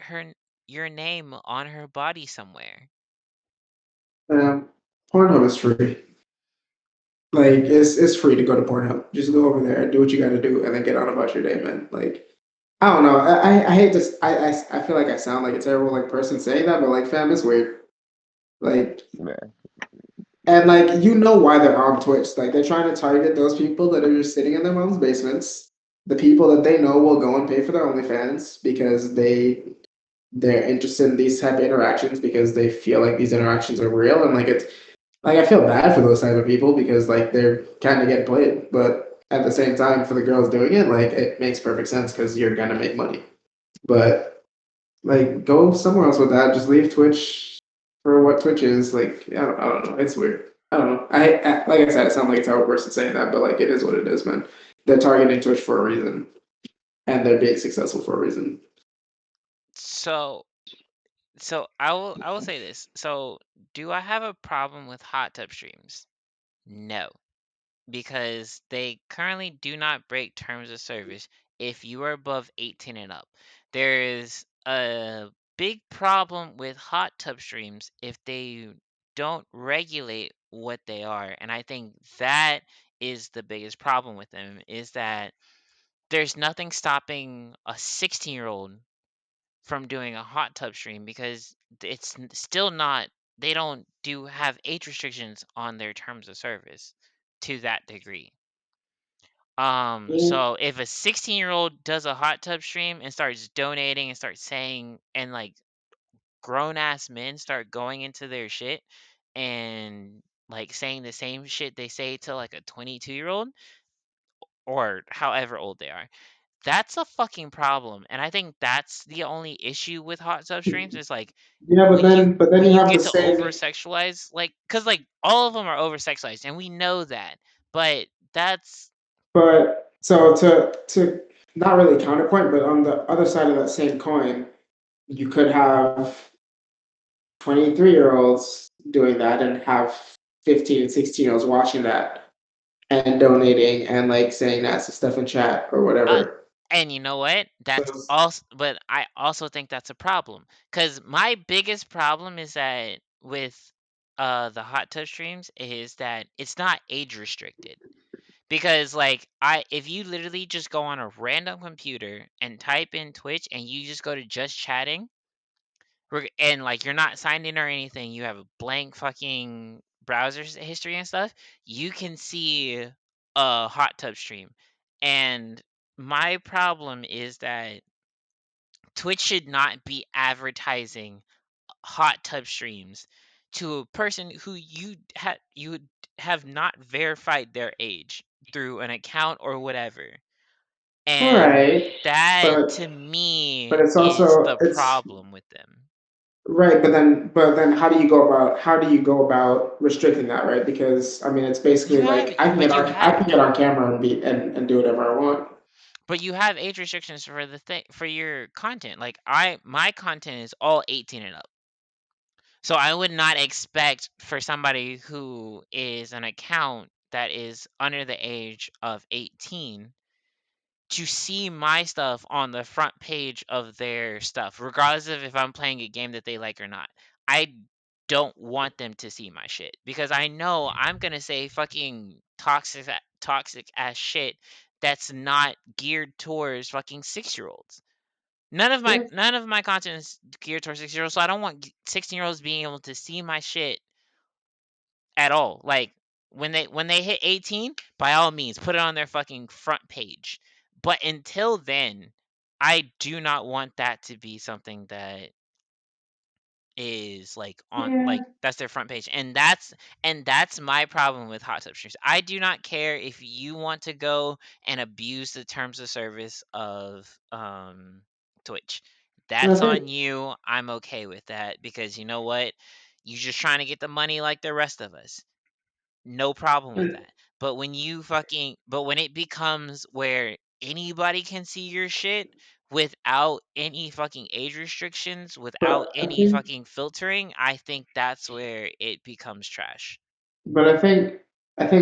your name on her body somewhere. Um, Pornhub is free. Like it's free to go to Pornhub. Just go over there, do what you got to do, and then get on about your day, man. Like I don't know. I hate this. I feel like I sound like a terrible like person saying that, but like fam, it's weird. Like yeah, and like you know why they're on Twitch. Like they're trying to target those people that are just sitting in their mom's basements. The people that they know will go and pay for their OnlyFans because they're interested in these type of interactions because they feel like these interactions are real and like it's like I feel bad for those type of people because like they're kind of getting played, but at the same time for the girls doing it, like it makes perfect sense because you're gonna make money. But like go somewhere else with that. Just leave Twitch for what Twitch is. Like I don't know. It's weird. I don't know. Like I said, it sounds like a terrible person saying that, but like it is what it is, man. They're targeting Twitch for a reason, and they're being successful for a reason. So, so I will say this. So, do I have a problem with hot tub streams? No, because they currently do not break terms of service if you are above 18 and up. There is a big problem with hot tub streams if they don't regulate what they are. And I think that is the biggest problem with them, is that there's nothing stopping a 16-year-old from doing a hot tub stream, because it's still not, they don't do have age restrictions on their terms of service to that degree. Yeah, So if a 16-year-old does a hot tub stream and starts donating and starts saying, and like grown ass men start going into their shit and like saying the same shit they say to like a 22-year-old or however old they are, that's a fucking problem. And I think that's the only issue with hot tub streams, is like yeah, when you but then when you you have the get to same. over sexualize, like, because like all of them are over sexualized and we know that, but that's But so to not really counterpoint, but on the other side of that same coin, you could have 23-year-olds doing that and have 15 and 16-year-olds watching that and donating and like saying nasty stuff in chat or uh, whatever. and you know what? So That's also, but I also think that's a problem. Cause my biggest problem is that with the hot tub streams is that it's not age restricted. Because like if you literally just go on a random computer and type in Twitch and you just go to just chatting, and like you're not signed in or anything, you have a blank fucking browser history and stuff, you can see a hot tub stream. And my problem is that Twitch should not be advertising hot tub streams to a person who you have not verified their age through an account or whatever. And right, that to but me it's is also the it's problem with them. right, but then how do you go about restricting that, right? Because I mean it's You basically have like but you I have can get on camera and and do whatever I want. but you have age restrictions for the thing, for your content. Like my content is all 18 and up. So I would not expect for somebody who is an account that is under the age of 18 to see my stuff on the front page of their stuff, regardless of if I'm playing a game that they like or not. I don't want them to see my shit because I know I'm gonna say fucking toxic ass shit that's not geared towards fucking 6-year-olds. Yeah, None of my content is geared towards 6-year-olds, so I don't want 16-year-olds being able to see my shit at all. Like when they hit 18, by all means, put it on their fucking front page. But until then, I do not want that to be something that is like on, yeah. like that's their front page. And that's my problem with hot tub streams. I do not care if you want to go and abuse the terms of service of Twitch. And I That's think on you. I'm okay with that because you know what? You're just trying to get the money like the rest of us. No problem with that. But when it becomes where anybody can see your shit without any fucking age restrictions, without but I any think fucking filtering, I think that's where it becomes trash. but I think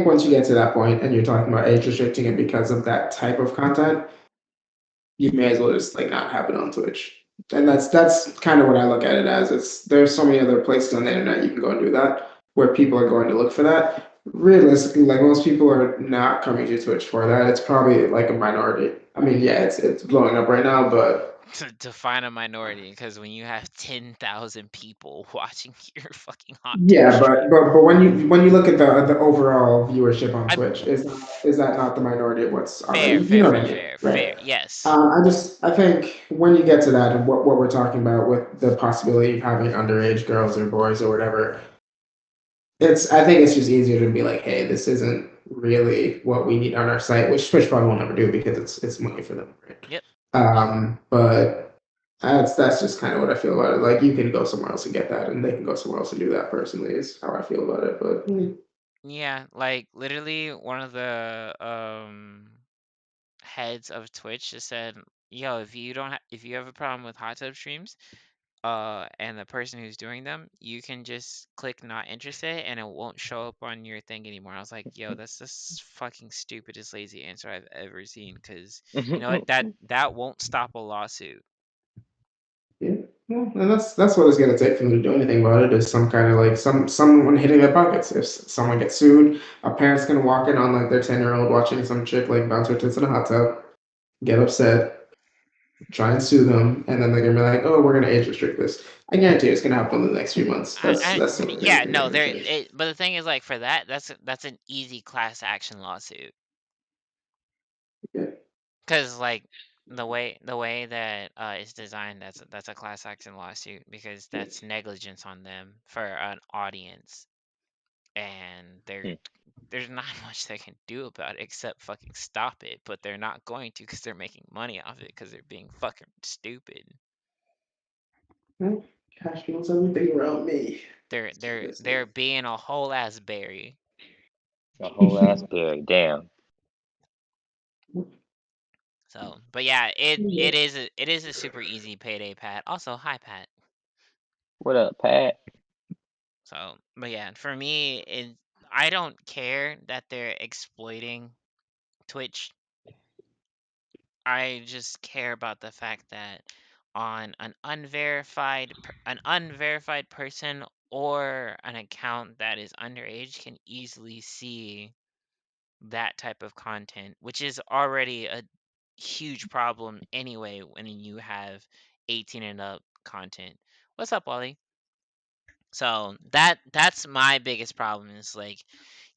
once you get to that point and you're talking about age restricting it because of that type of content, you may as well just like not have it on Twitch. And that's kind of what I look at it as. It's there's so many other places on the internet you can go and do that where people are going to look for that. Realistically, like most people are not coming to Twitch for that. It's probably like a minority. I mean, yeah, it's blowing up right now, but To find a minority, because when you have 10,000 people watching your fucking hot tub yeah, stream, but when you look at the overall viewership on I'm Twitch, is that not the minority of what's fair, already, you fair, know what I fair, mean, fair, right? fair. Yes. I think when you get to that and what we're talking about with the possibility of having underage girls or boys or whatever, I think it's just easier to be like, hey, this isn't really what we need on our site, which Twitch probably won't ever do because it's money for them, right? Yep. But that's just kind of what I feel about it. Like you can go somewhere else and get that, and they can go somewhere else and do that. Personally, is how I feel about it. But Yeah, like literally one of the heads of Twitch just said, "Yo, if you have a problem with hot tub streams, and the person who's doing them, you can just click not interested and it won't show up on your thing anymore." I was like, "Yo, that's the fucking stupidest lazy answer I've ever seen." Because you know what, that won't stop a lawsuit. yeah, Well, and that's what it's gonna take for them to do anything about it. Is some kind of like someone hitting their pockets. If someone gets sued, a parent's gonna walk in on like their 10-year-old watching some chick like bounce her tits in a hot tub, get upset, try and sue them, and then they're gonna be like, "Oh, we're gonna age restrict this." I guarantee it's gonna happen in the next few months. That's the only thing I Yeah, think they're no, gonna change. but the thing is, like, for that, that's an easy class action lawsuit. Yeah. Because, like, the way that it's designed, that's a class action lawsuit because that's negligence on them for an audience, and Hmm. there's not much they can do about it except fucking stop it, but they're not going to because they're making money off it because they're being fucking stupid. Well, cash rules everything around me. They're That's what they're they say. they're being a whole ass berry. A whole ass berry. Damn. So, but yeah, it Yeah. it is it is a super easy payday, Pat. Also, hi, Pat. What up, Pat? So, but yeah, for me, I don't care that they're exploiting Twitch. I just care about the fact that on an unverified person or an account that is underage can easily see that type of content, which is already a huge problem anyway when you have 18 and up content. What's up, Wally? So that's my biggest problem is like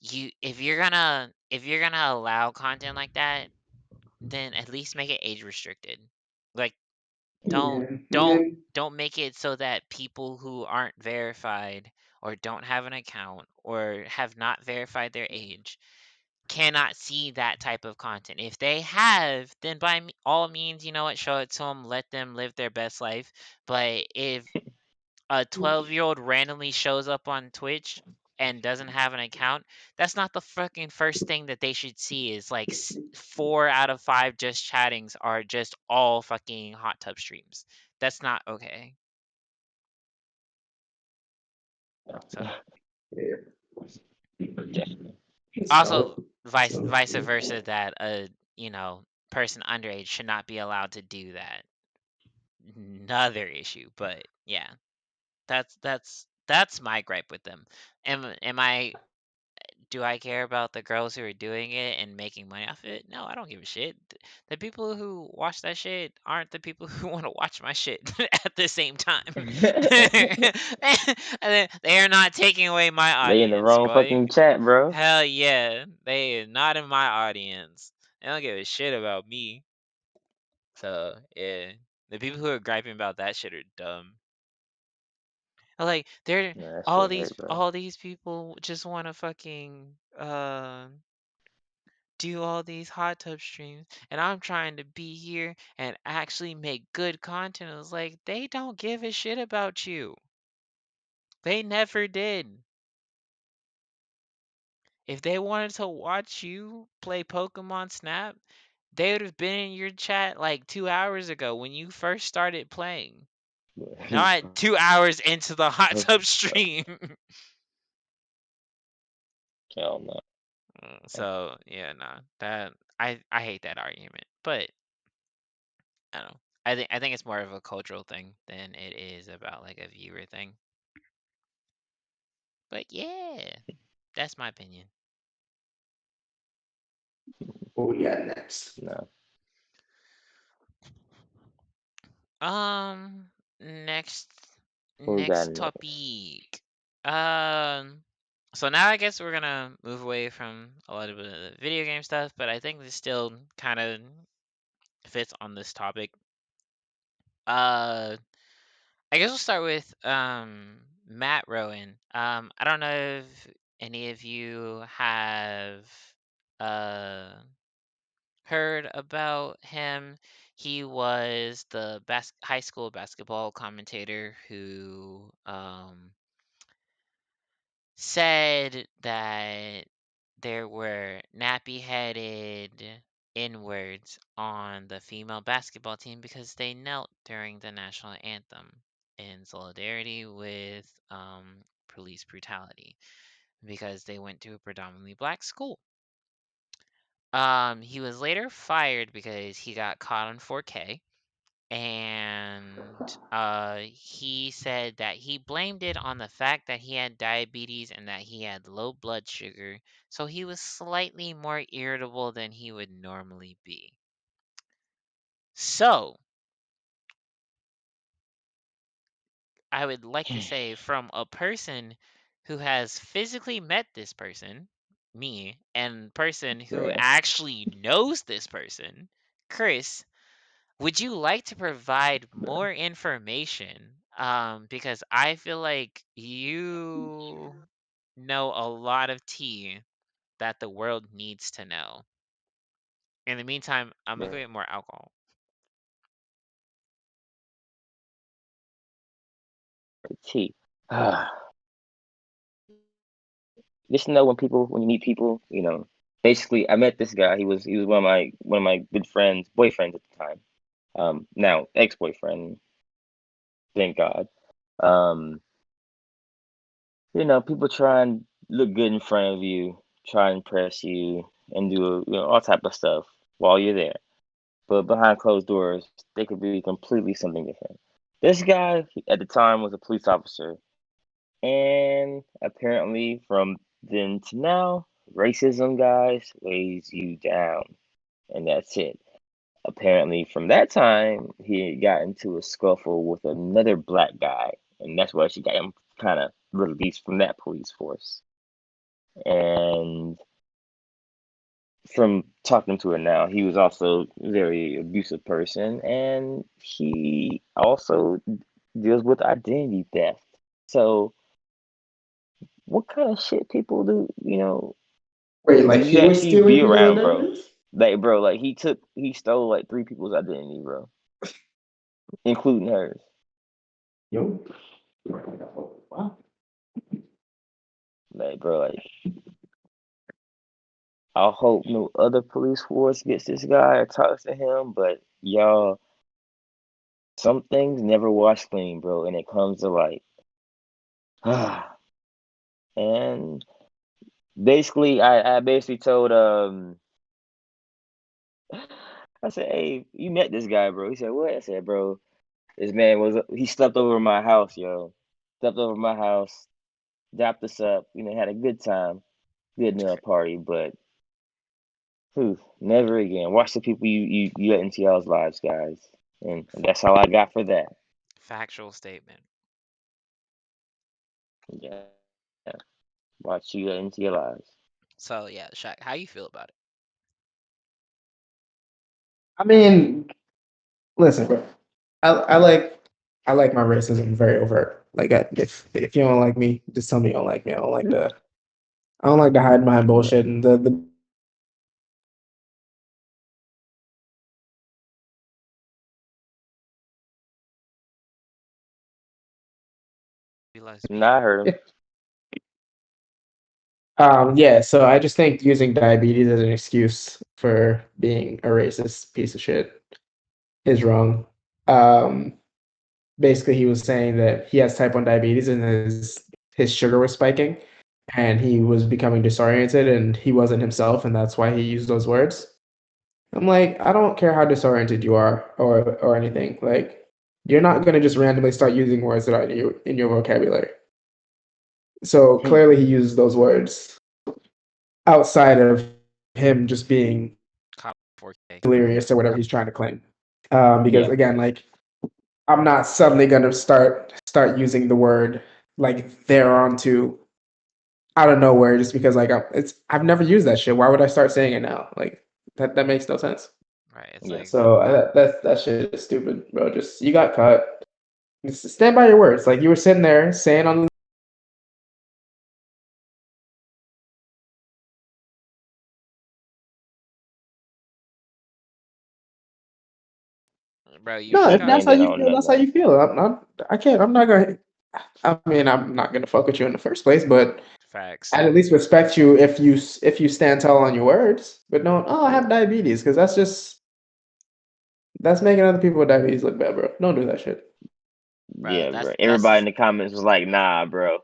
if you're gonna allow content like that, then at least make it age restricted. Like don't Yeah. I don't mean, don't make it so that people who aren't verified or don't have an account or have not verified their age cannot see that type of content. If they have, then by all means, you know what, show it to them, let them live their best life. But if a 12-year-old randomly shows up on Twitch and doesn't have an account, that's not the fucking first thing that they should see. Is like 4 out of 5 just chattings are just all fucking hot tub streams. That's not okay. So yeah. Definitely. It's also valid. It's vice valid. versa that a person underage should not be allowed to do that. Another issue, but yeah, that's my gripe with them. Am I Do I care about the girls who are doing it and making money off it? No, I don't give a shit. The people who watch that shit aren't the people who want to watch my shit at the same time. And they are not taking away my They in the audience, wrong boy. fucking chat, bro. Hell yeah, they are not in my audience. They don't give a shit about me. So yeah, the people who are griping about that shit are dumb. Like they're Yeah, that shit hurt, bro. all these people just want to fucking do all these hot tub streams, and I'm trying to be here and actually make good content. I was like, they don't give a shit about you. They never did. If they wanted to watch you play Pokemon Snap, they would have been in your chat like 2 hours ago when you first started playing. Not 2 hours into the hot tub stream. Hell no. So yeah, nah, that I hate that argument, but I don't know. I think it's more of a cultural thing than it is about like a viewer thing. But yeah, that's my opinion. What we got next? No. Um, next What we got next next? topic. Um, so now I guess we're gonna move away from a little bit of the video game stuff, but I think this still kind of fits on this topic. Uh, I guess we'll start with Matt Rowan. I don't know if any of you have uh heard about him. He was the high school basketball commentator who said that there were nappy-headed N-words on the female basketball team because they knelt during the national anthem in solidarity with police brutality because they went to a predominantly black school. He was later fired because he got caught on 4K, and he said that he blamed it on the fact that he had diabetes and that he had low blood sugar, so he was slightly more irritable than he would normally be. So, I would like to say, from a person who has physically met this person, me, and person who Yeah. actually knows this person, Chris, would you like to provide more information? Because I feel like you know a lot of tea that the world needs to know. In the meantime, I'm gonna go get more alcohol. T. Just know when you meet people, basically I met this guy. He was one of my good friends, boyfriends at the time. Now ex-boyfriend, thank God. Um, people try and look good in front of you, try and impress you, and do all type of stuff while you're there. But behind closed doors, they could be completely something different. This guy at the time was a police officer, and apparently from then to now, racism, guys, weighs you down, and that's it. Apparently, from that time, he got into a scuffle with another black guy, and that's why she got him kind of released from that police force. And from talking to her now, he was also a very abusive person, and he also deals with identity theft. So, what kind of shit people Wait, do like you he was actually stealing be people's around, bro? identities? Like, bro, like he stole like three people's identity, bro, including hers. Yo. Wow. Like, bro, like I hope no other police force gets this guy or talks to him, but y'all, some things never wash clean, bro, and it comes to light. And basically, I basically told I said, hey, you met this guy, bro. He said, what? I said, bro, this man he slept over my house, yo. Slept over my house, dapped us up, had a good time, good meal party, but never again. Watch the people you let into y'all's lives, guys. And that's all I got for that. Factual statement. Yeah. Watch you let into your lives. So yeah, Shaq, how you feel about it? I mean, listen, bro. I like my racism very overt. Like, if you don't like me, just tell me you don't like me. I don't like to hide behind bullshit. And the Realize we Nah, I heard him. yeah. So I just think using diabetes as an excuse for being a racist piece of shit is wrong. Um, Basically, he was saying that he has type 1 diabetes and his sugar was spiking, and he was becoming disoriented, and he wasn't himself, and that's why he used those words. I'm like, I don't care how disoriented you are or anything. Like, you're not gonna just randomly start using words that are in your vocabulary. So clearly, he uses those words outside of him just being cop 4K. delirious or whatever he's trying to claim. Because Yeah. again, like, I'm not suddenly gonna start using the word like they're onto out of nowhere just because like I've never used that shit. Why would I start saying it now? Like that makes no sense. Right. It's Yeah. like So that shit is stupid, bro. Just you got caught. Just stand by your words. Like you were sitting there saying on bro, you no, He if that's blamed how it you on feel, nothing that's how you else. feel. I can't. I'm not gonna. I mean, I'm not gonna fuck with you in the first place, but facts. I'd at least respect you if you stand tall on your words. But no, oh, I have diabetes because that's making other people with diabetes look bad, bro. Don't do that shit. Bro, Yeah, bro. that's Everybody in just the comments was like, nah, bro.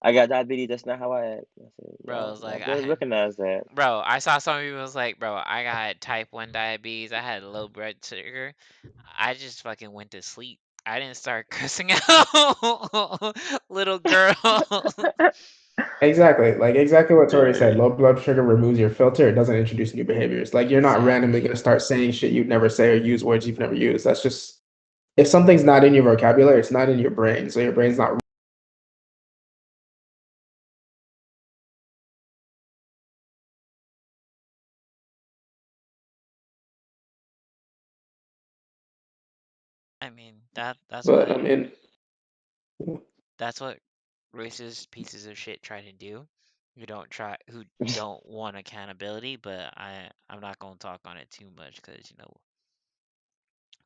I got diabetes. That's not how I act. I said, Bro, y'all, it's y'all like better recognize that. bro, I saw some people was like, bro, I got type 1 diabetes. I had low blood sugar. I just fucking went to sleep. I didn't start cussing out little girl. Exactly. Like exactly what Tori said. Yeah. Low blood sugar removes your filter. It doesn't introduce new behaviors. Like you're not randomly Exactly. gonna start saying shit you'd never say or use words you've never used. That's just if something's not in your vocabulary, it's not in your brain. So your brain's not I mean, that's but what I mean that's what racist pieces of shit try to do. Who don't want accountability, but I'm not going to talk on it too much cuz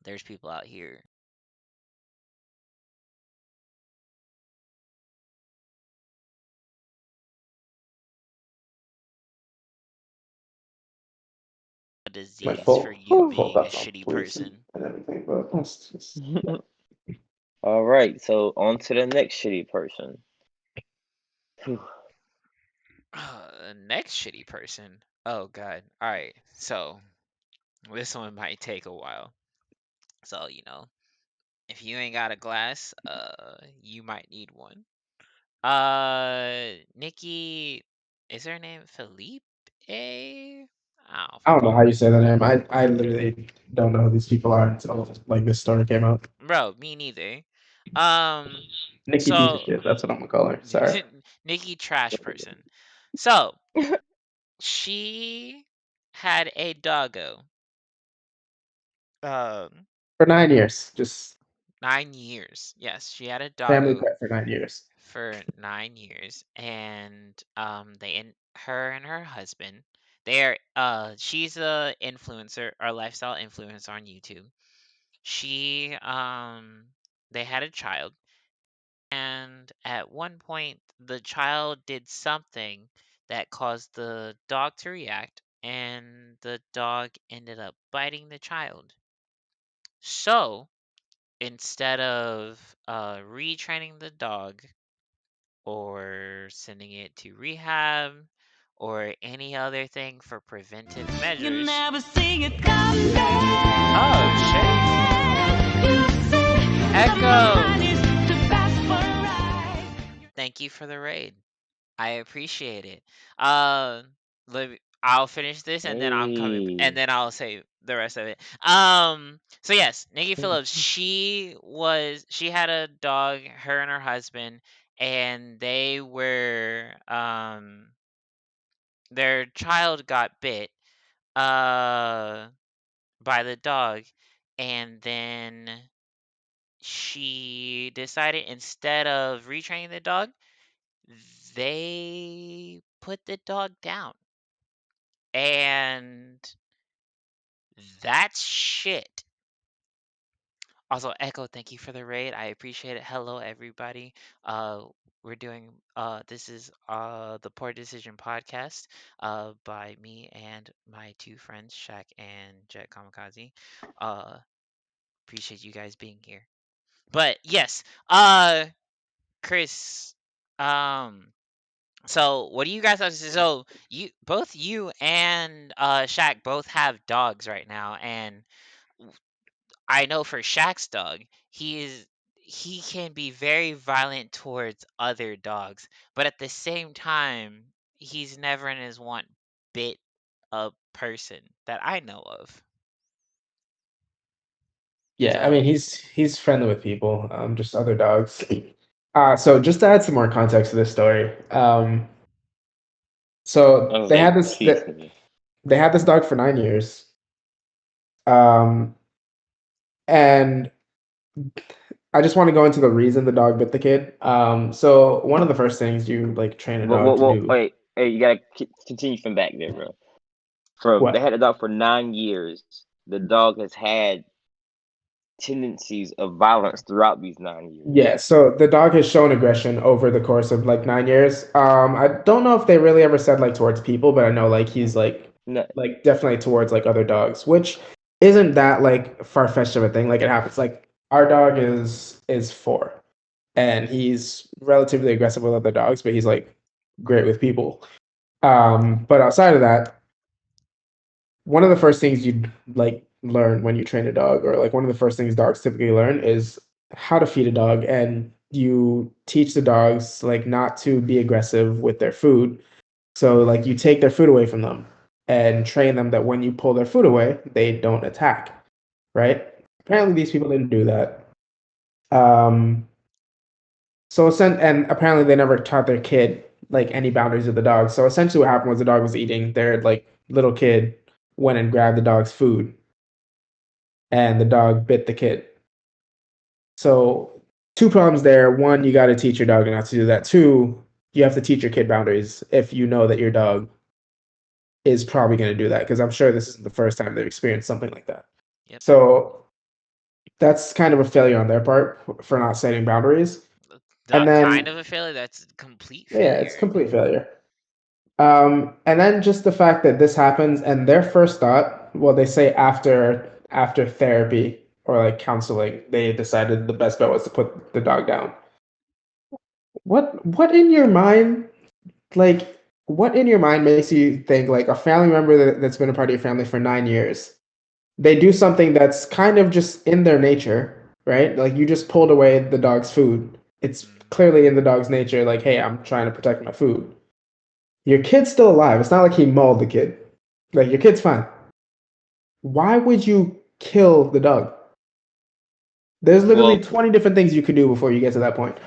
there's people out here a like disease for full you full being a thoughts on shitty police person. and everything. But that's just All right. So on to the next shitty person. Whew. Next shitty person. Oh god. All right. So, this one might take a while. So, if you ain't got a glass, you might need one. Nikki, is her name Philippe? Oh, I don't know fucking how you say the name. I literally don't know who these people are until like this story came out. bro, me neither. Um, Nikki piece of so shit. That's what I'm gonna call her. Sorry. Nikki trash person. So she had a doggo. Um, For 9 years, just 9 years. Yes, she had a family doggo pet for 9 years. for 9 years, and her and her husband, they're she's a influencer or lifestyle influencer on YouTube. She they had a child, and at one point the child did something that caused the dog to react, and the dog ended up biting the child. So instead of retraining the dog or sending it to rehab or any other thing for preventive You measures. never see it coming. Oh shit. You see Echo. someone is to pass for a ride. Thank you for the raid. I appreciate it. Uh, I'll finish this and then I'm coming and Hey. then I'll say the rest of it. So yes, Nikki Phillips, she had a dog, her and her husband, and they were their child got bit uh by the dog, and then she decided instead of retraining the dog, they put the dog down. And that's shit. Also, Echo, thank you for the raid. I appreciate it. Hello, everybody. Uh, we're doing this is the Poor Decision podcast by me and my two friends, Shaq and Jet Kamikaze. Uh, appreciate you guys being here. But yes, Chris, um, so what do you guys have to say? So you and Shaq both have dogs right now, and I know for Shaq's dog, he can be very violent towards other dogs, but at the same time, he's never in his want bit a person that I know of. Yeah, I mean So he's friendly with people, just other dogs. So just to add some more context to this story, I so was like, teach me. they had this dog for 9 years, um, and I just want to go into the reason the dog bit the kid. So one of the first things you like train a dog to do. Wait, hey, you gotta continue from back there, bro. From they What? had a dog for 9 years. The dog has had tendencies of violence throughout these 9 years. Yeah, so the dog has shown aggression over the course of like 9 years. I don't know if they really ever said like towards people, but I know like he's No, like definitely towards like other dogs, which isn't that like far-fetched of a thing. Like it happens. Like our dog is 4. and he's relatively aggressive with other dogs, but he's like great with people. But outside of that, one of the first things you'd like learn when you train a dog, or like one of the first things dogs typically learn, is how to feed a dog, and you teach the dogs like not to be aggressive with their food. So like you take their food away from them and train them that when you pull their food away, they don't attack, right? Apparently these people didn't do that. Um, and apparently they never taught their kid like any boundaries with the dog. So essentially what happened was the dog was eating, their like little kid went and grabbed the dog's food and the dog bit the kid. So two problems there. One, you got to teach your dog not to do that. Two, you have to teach your kid boundaries if you know that your dog is probably going to do that, because I'm sure this isn't the first time they've experienced something like that. Yep. So that's kind of a failure on their part for not setting boundaries. And Not kind then, of a failure. That's complete yeah, it's failure. complete failure. And then just the fact that this happens, and their first thought, well, they say after therapy or like counseling, they decided the best bet was to put the dog down. What in your mind, like, what in your mind makes you think like a family member that's been a part of your family for 9 years, they do something that's kind of just in their nature, right? Like you just pulled away the dog's food. It's clearly in the dog's nature, like, hey, I'm trying to protect my food. Your kid's still alive. It's not like he mauled the kid. Like your kid's fine. Why would you kill the dog? There's literally Well, 20 different things you could do before you get to that point.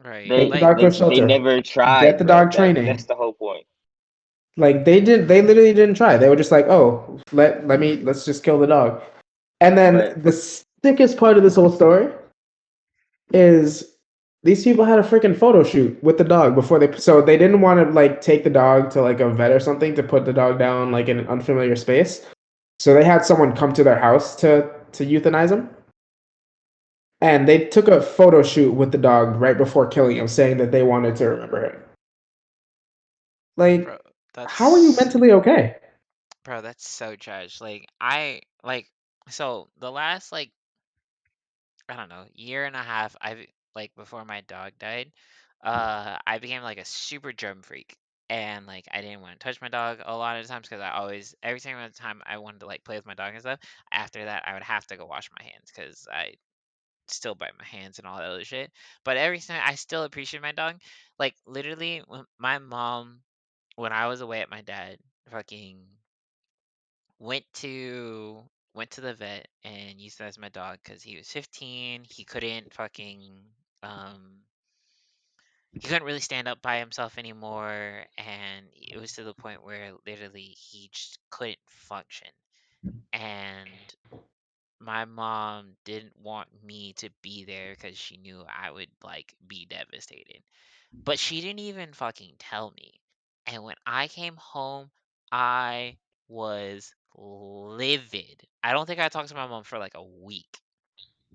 Right. Take they the Like, dog to they a they shelter. never Get tried, the bro. dog That's training. the whole point. Like they literally didn't try. They were just like, oh, let's just kill the dog. And then But the sickest part of this whole story is these people had a freaking photo shoot with the dog before they didn't want to like take the dog to like a vet or something to put the dog down like in an unfamiliar space. So they had someone come to their house to euthanize him. And they took a photo shoot with the dog right before killing him, saying that they wanted to remember him. bro, Like, how are you that's mentally okay? bro, that's so trash. Like, so the last like I don't know, year and a half, like before my dog died, I became like a super germ freak. And like I didn't want to touch my dog a lot of times because every single time I wanted to like play with my dog and stuff. After that, I would have to go wash my hands because I still bite my hands and all that other shit. But every time I still appreciate my dog. Like literally, when my mom, when I was away at my dad, fucking went to went to the vet and euthanized my dog because he was 15. Um he couldn't really stand up by himself anymore, and it was to the point where literally he just couldn't function. And my mom didn't want me to be there because she knew I would like be devastated. But she didn't even fucking tell me. And when I came home, I was livid. I don't think I talked to my mom for like a week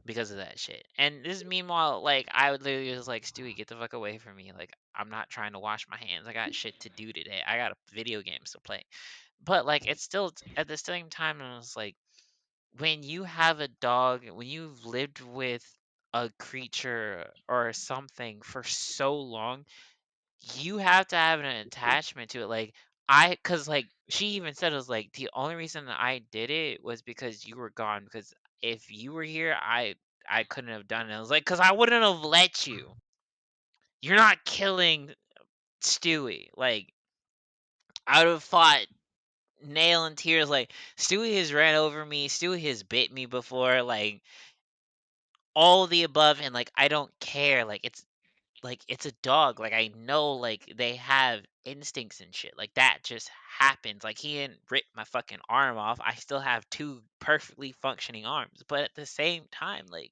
because of that shit. And this meanwhile, like I would literally just like, Stewie, get the fuck away from me. Like I'm not trying to wash my hands. I got shit to do today. I got video games to play. But like it's still at the same time, and it's like when you have a dog, when you've lived with a creature or something for so long, you have to have an attachment to it. Like cause like she even said it was like the only reason that I did it was because you were gone. Because if you were here, I couldn't have done it. I was like, cause I wouldn't have let you. You're not killing Stewie. Like I would have fought nail and tears. Like Stewie has ran over me. Stewie has bit me before. All the above, and like I don't care. Like it's a dog. Like I know like they have instincts and shit. Like that just happens. Like he didn't rip my fucking arm off. I still have two perfectly functioning arms. But at the same time, like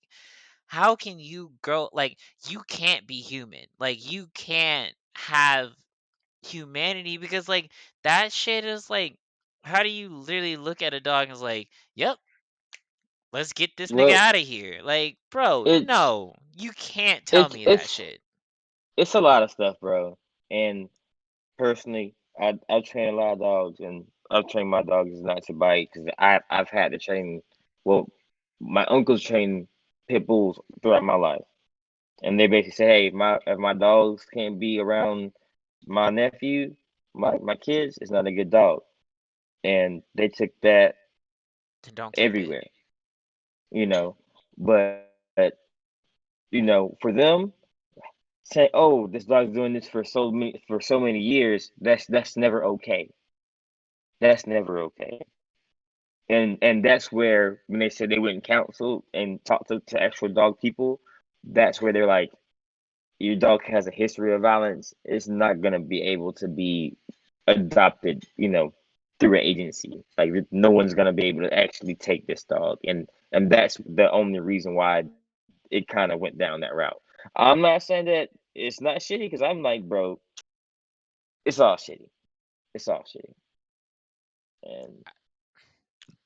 how can you grow like you can't be human. Like you can't have humanity because like that shit is like how do you literally look at a dog and is like, "Yep, let's get this nigga well, out of here." Like, bro, it's no. You can't tell it's me that it's shit. it's a lot of stuff, bro. And personally, I've trained a lot of dogs, and I've trained my dogs not to bite because I've had to train. Well, my uncle's trained pit bulls throughout my life, and they basically say, "Hey, my if my dogs can't be around my nephew, my kids, it's not a good dog." And they took that Then don't keep it. everywhere, you know. But for them, saying, "Oh, this dog's doing this for so many years," that's never okay. That's never okay. And that's where when they said they wouldn't counsel and talk to actual dog people, that's where they're like, your dog has a history of violence. It's not gonna be able to be adopted, through an agency. Like no one's gonna be able to actually take this dog, and that's the only reason why it kind of went down that route. I'm not saying that it's not shitty because I'm like, bro, it's all shitty. It's all shitty, and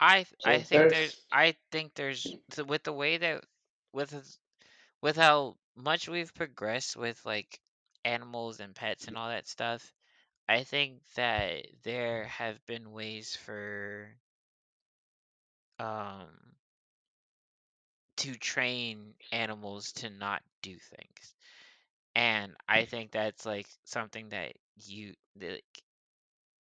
I So think there's there's I think there's so with the way that with with how much we've progressed with like animals and pets and all that stuff, I think that there have been ways for um to train animals to not do things. And I think that's like something that like,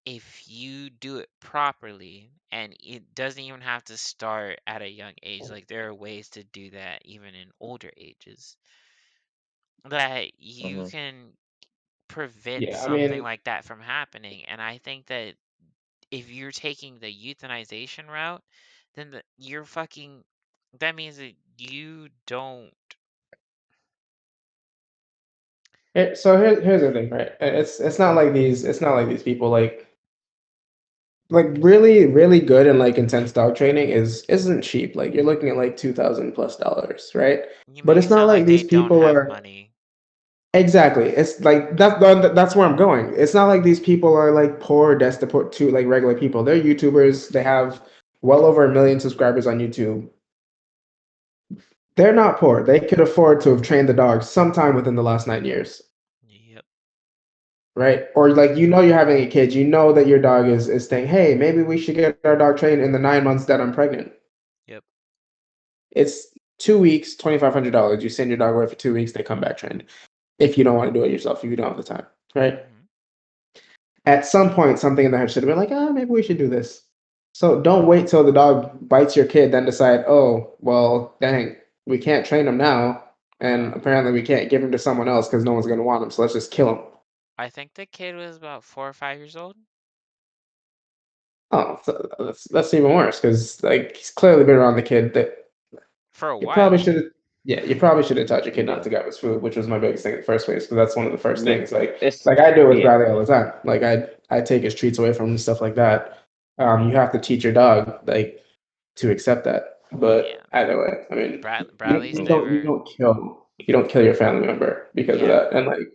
if you do it properly, and it doesn't even have to start at a young age, like there are ways to do that even in older ages, that you mhm. can prevent yeah, I something mean, like that from happening. And I think that if you're taking the euthanization route, then you're fucking, that means that you don't. so here's the thing, right? It's not like these people like really really good and like intense dog training isn't cheap. Like you're looking at like $2,000 plus, right? You But make it it's not sound like like they these don't people have are money. exactly. It's like that's where I'm going. It's not like these people are like poor, destitute to like regular people. They're YouTubers. They have well over 1 million subscribers on YouTube. They're not poor. They could afford to have trained the dog sometime within the last 9 years, Yep, right? Or like you're having a kid, you know that your dog is saying, "Hey, maybe we should get our dog trained in the 9 months that I'm pregnant." yep. It's 2 weeks, $2,500. You send your dog away for 2 weeks, they come back trained. If you don't want to do it yourself, if you don't have the time, right? Hmm. At some point, something in their head should have been like, "Ah, maybe we should do this." So don't wait till the dog bites your kid, then decide, "Oh, well, dang, we can't train him now, and Well, apparently we can't give him to someone else because no one's going to want him. So let's just kill him." I think the kid was about 4 or 5 years old. Oh, so that's even worse because like he's clearly been around the kid that For a you probably while. should have. Yeah, you probably should have taught your kid not to grab his food, which was my biggest thing in the first place. Because that's one of the first Yeah, things. Like, it's like I do it with yeah, Bradley all the time. Like I take his treats away from him and stuff like that. You have to teach your dog like to accept that. Yeah. But either way, I mean, Bradley's never. you don't kill your family member because of Yeah. that. And like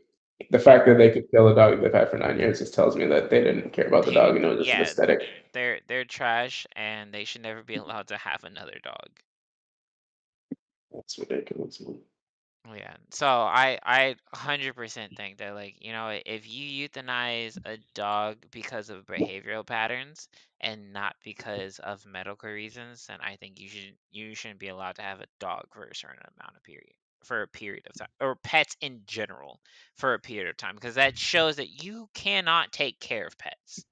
the And fact that they could kill a dog they've had for 9 years just tells me that they didn't care about the dog. You know, just an yeah, aesthetic. they're trash, and they should never be allowed to have another dog. That's ridiculous, man. Yeah. So I 100% think that, like, if you euthanize a dog because of behavioral patterns and not because of medical reasons, then I think you shouldn't be allowed to have a dog for a certain amount of period for a period of time, or pets in general for a period of time, because that shows that you cannot take care of pets.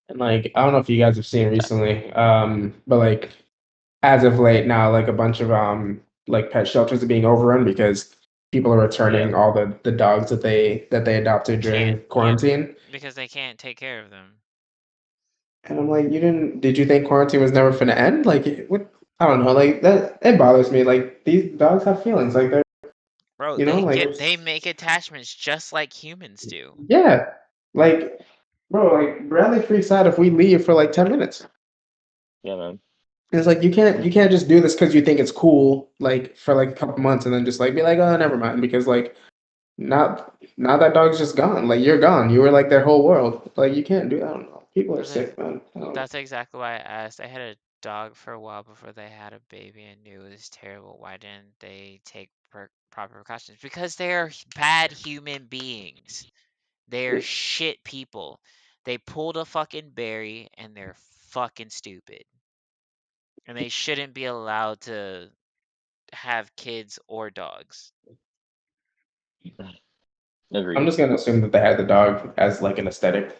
And like I don't know if you guys have seen recently, but like as of late now, like a bunch of like pet shelters are being overrun because people are yeah. returning all the dogs that they adopted Can't, during yep, quarantine. because they can't take care of them. And I'm like, did you think quarantine was never gonna end? Like what I don't know, like that it bothers me. Like these dogs have feelings. Like they're Bro, you know, like they make attachments just like humans do. yeah. Like bro, like Bradley freaks out if we leave for like 10 minutes. Yeah, man. And it's like you can't just do this because you think it's cool, like for like a couple months and then just like be like, oh never mind. Because like now that dog's just gone. Like you're gone. You were like their whole world. Like you can't do that. I don't know. People are That's it. sick, man. I don't know. That's exactly why I asked. I had a dog for a while before they had a baby and knew it was terrible. Why didn't they take proper precautions? Because they're bad human beings. They're shit people. They pulled a fucking berry and they're fucking stupid. And they shouldn't be allowed to. have kids or dogs. Agreed. I'm just gonna assume that they had the dog as like an aesthetic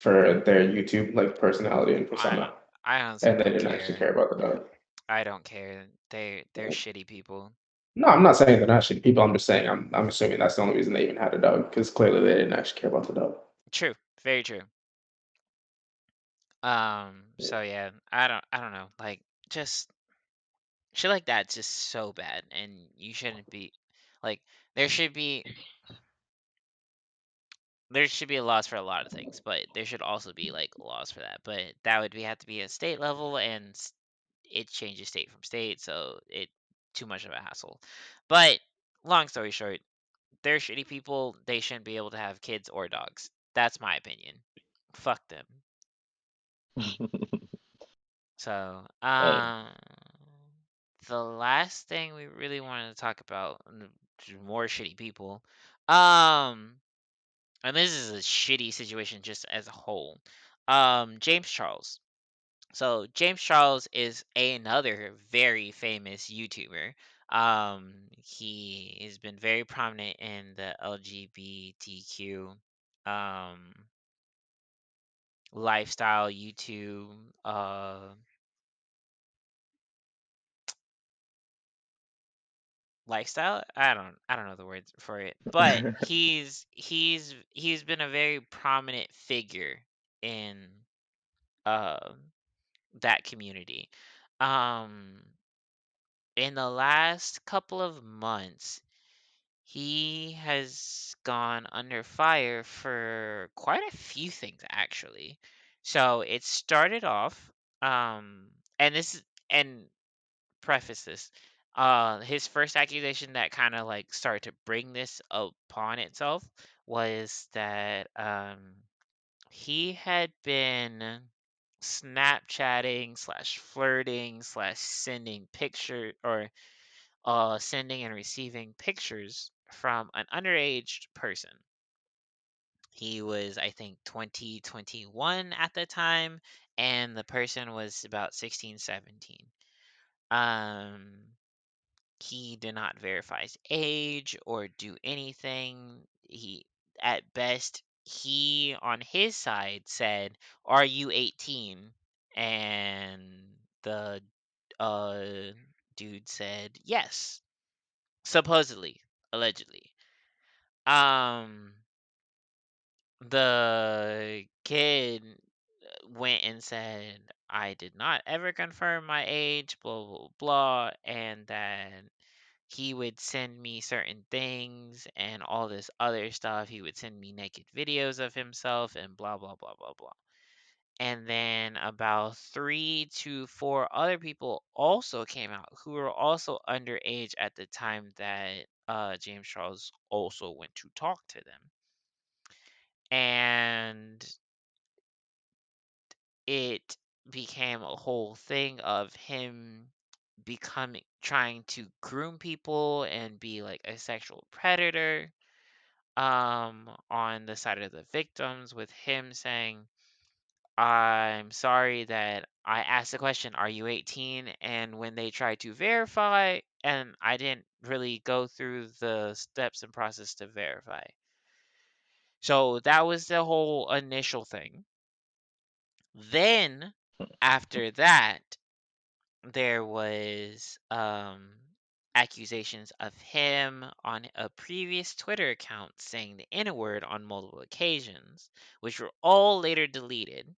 for their YouTube like personality and I persona, I honestly and they don't didn't actually care. care about the dog. I don't care. They're shitty people. No, I'm not saying they're not shitty people. I'm just saying I'm assuming that's the only reason they even had a dog because clearly they didn't actually care about the dog. True. Very true. So yeah, I don't know. Like just shit like that's just so bad and you shouldn't be like there should be there should be a laws for a lot of things, but there should also be like laws for that. But that would be have to be a state level and it changes state from state, so it too much of a hassle. But long story short, they're shitty people. They shouldn't be able to have kids or dogs. That's my opinion. Fuck them. So, Hey, the last thing we really wanted to talk about, more shitty people. Um, and this is a shitty situation just as a whole. James Charles. So James Charles is another very famous YouTuber. He has been very prominent in the LGBTQ um lifestyle YouTube lifestyle. I don't know the words for it, but he's been a very prominent figure in um that community. Um, in the last couple of months, he has gone under fire for quite a few things actually. So it started off, and this is and preface this. His first accusation that kind of like started to bring this upon itself was that he had been Snapchatting slash flirting slash sending picture or sending and receiving pictures from an underage person. He was, I think, 2021 at the time, and the person was about 16, 17. Um, he did not verify his age or do anything. At best, he on his side said, "Are you 18?" And the uh dude said, "Yes." Supposedly, allegedly. Um, the kid went and said, "I did not ever confirm my age, blah, blah, blah," and that he would send me certain things and all this other stuff. He would send me naked videos of himself and blah, blah, blah, blah, blah. And then about 3 to 4 other people also came out who were also underage at the time that James Charles also went to talk to them. And it became a whole thing of him becoming trying to groom people and be like a sexual predator on the side of the victims, with him saying, "I'm sorry that I asked the question, are you 18?" And when they tried to verify, and I didn't really go through the steps and process to verify. So that was the whole initial thing. Then after that, there was accusations of him on a previous Twitter account saying the N word on multiple occasions, which were all later deleted.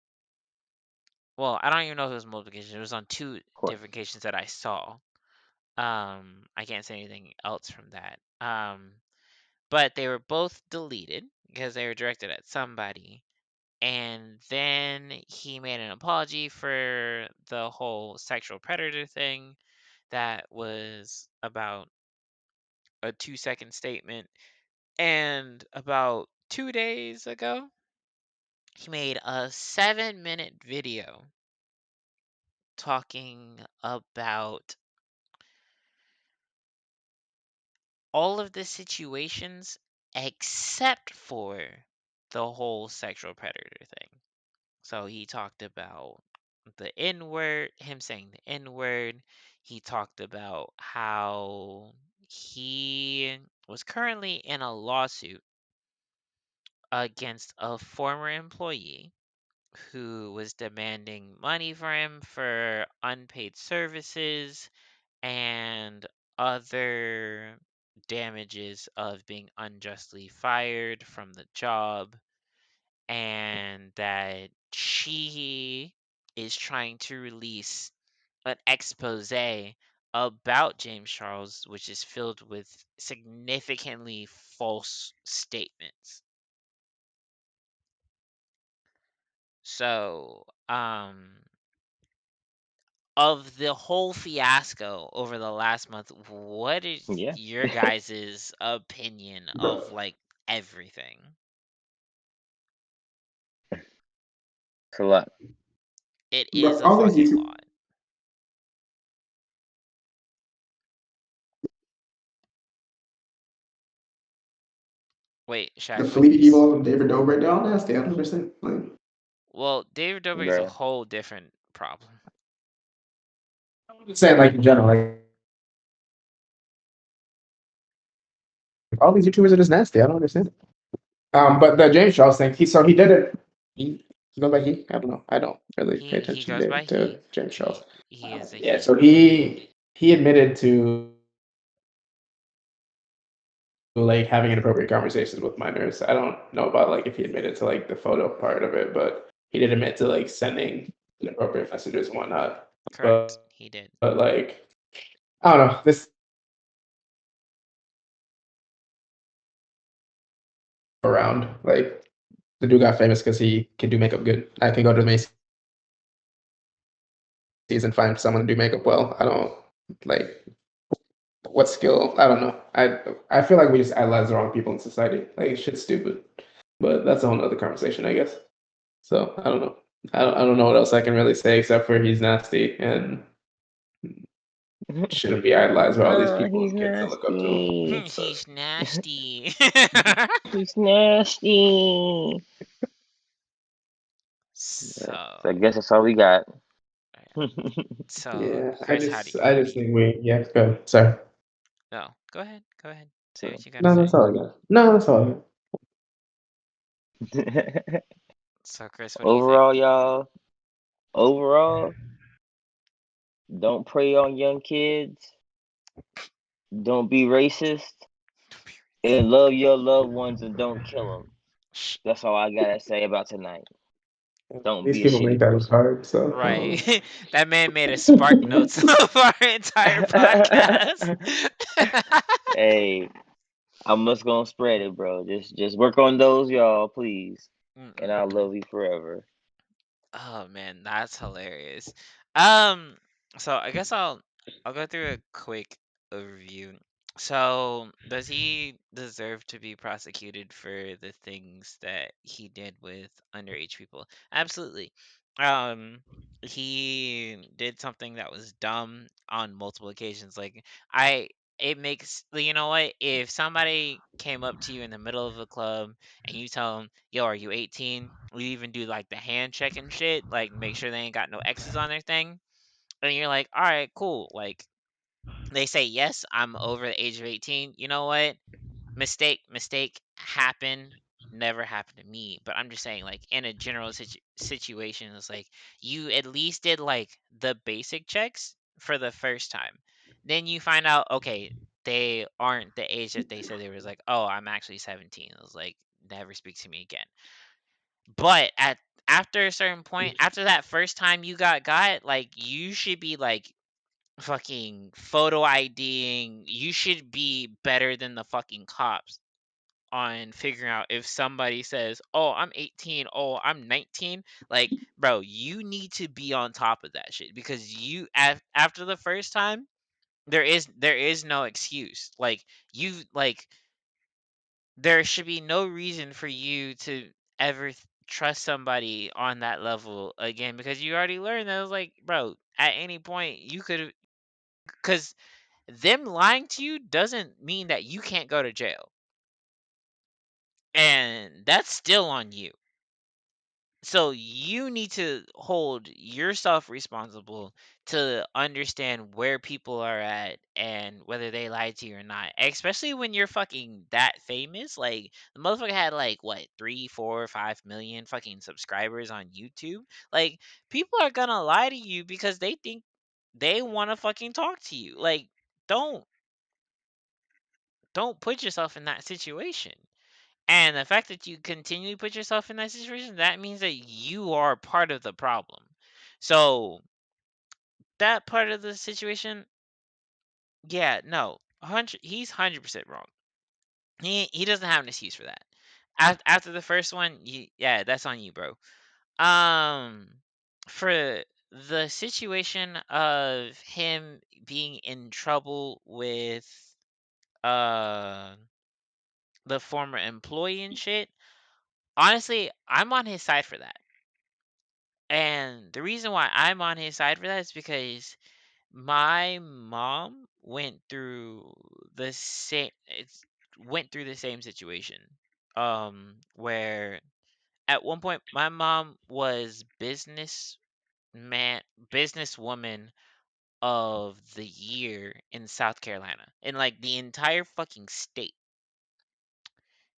Well, I don't even know if it was multiple occasions. It was on two of course. different occasions that I saw. I can't say anything else from that. But they were both deleted because they were directed at somebody. And then he made an apology for the whole sexual predator thing that was about a 2 second statement. And about 2 days ago, he made a 7 minute video talking about all of the situations except for the whole sexual predator thing. So he talked about the N word, him saying the N word. he talked about how he was currently in a lawsuit against a former employee who was demanding money for him for unpaid services and other damages of being unjustly fired from the job, and that she is trying to release an expose about James Charles, which is filled with significantly false statements. So, of the whole fiasco over the last month, what is Yeah. your guys' opinion of Bro, like everything? It's a lot. It is bro, a all these fucking YouTube, lot. Wait, the Shaq, what Phillipi you? people and David Dobrik, they're all nasty. I don't understand. Like, Well, David Dobrik is a Bruh. whole different problem. I'm just saying, like in general, like all these YouTubers are just nasty. I don't understand it. But the James Charles thing, he did it. He goes by he. I don't know. I don't really pay He attention goes by to he. James Charles. He is a Yeah, he. so he admitted to like having inappropriate conversations with minors. I don't know about like if he admitted to like the photo part of it, but he did admit to like sending inappropriate messages and whatnot. Correct. He did. But like I don't know. This around like the dude got famous because he can do makeup good. I can go to Macy's and find someone to do makeup well. I don't like what skill. I don't know. I feel like we just idolize the wrong people in society. Like shit's stupid. But that's a whole nother conversation, I guess. So I don't know. I don't know what else I can really say except for he's nasty and shouldn't be idolized by all these Oh, people he's and kids that look up to him. nasty. So He's nasty. He's nasty. Yeah. So I So, guess that's all we got. so yeah, Chris, how do you? I just think we yeah, go ahead. Sorry. No, go ahead. Go ahead. Say what you gotta No, that's say. all I got. No, that's all I got. So, Chris, what do you think? Overall, y'all. Overall, don't prey on young kids. Don't be racist. And love your loved ones and don't kill them. Shh. That's all I gotta say about tonight. Don't These be a people shitty make that as person. hard, so Right. That man made a spark notes of our entire podcast. Hey, I'm just gonna spread it, bro. Just work on those, y'all, please. And I'll Mm-mm-mm. love you forever. Oh man, that's hilarious. Um, so I guess I'll go through a quick overview. So, does he deserve to be prosecuted for the things that he did with underage people? Absolutely. Um, he did something that was dumb on multiple occasions. Like I it makes you know what? If somebody came up to you in the middle of a club and you tell them, "Yo, are you 18?" We even do like the hand check and shit, like make sure they ain't got no X's on their thing. And you're like, all right, cool. Like they say, yes, I'm over the age of 18. You know what? Mistake happen. Never happened to me. But I'm just saying, like in a general situation, it's like you at least did like the basic checks for the first time. Then you find out, okay, they aren't the age that they said they was like, oh, I'm actually 17. It was like, never speak to me again. But at after a certain point, after that first time you got, like you should be like fucking photo IDing. You should be better than the fucking cops on figuring out if somebody says, "Oh, I'm 18, oh, I'm 19." Like, bro, you need to be on top of that shit because after the first time, there is no excuse. Like, you like there should be no reason for you to ever trust somebody on that level again because you already learned that it was like, bro, at any point you could, because them lying to you doesn't mean that you can't go to jail, and that's still on you. So you need to hold yourself responsible to understand where people are at and whether they lied to you or not. Especially when you're fucking that famous. Like the motherfucker had like what 3, 4, 5 million fucking subscribers on YouTube. Like people are gonna lie to you because they think they want to fucking talk to you. Like don't don't put yourself in that situation. And the fact that you continually put yourself in that situation, that means that you are part of the problem. So that part of the situation, yeah, no, he's 100% wrong. He doesn't have an excuse for that. After the first one, yeah, that's on you, bro. Um, for the situation of him being in trouble with uh the former employee and shit, honestly, I'm on his side for that. And the reason why I'm on his side for that is because my mom went through the same situation. Where at one point my mom was businesswoman of the year in South Carolina. In like the entire fucking state.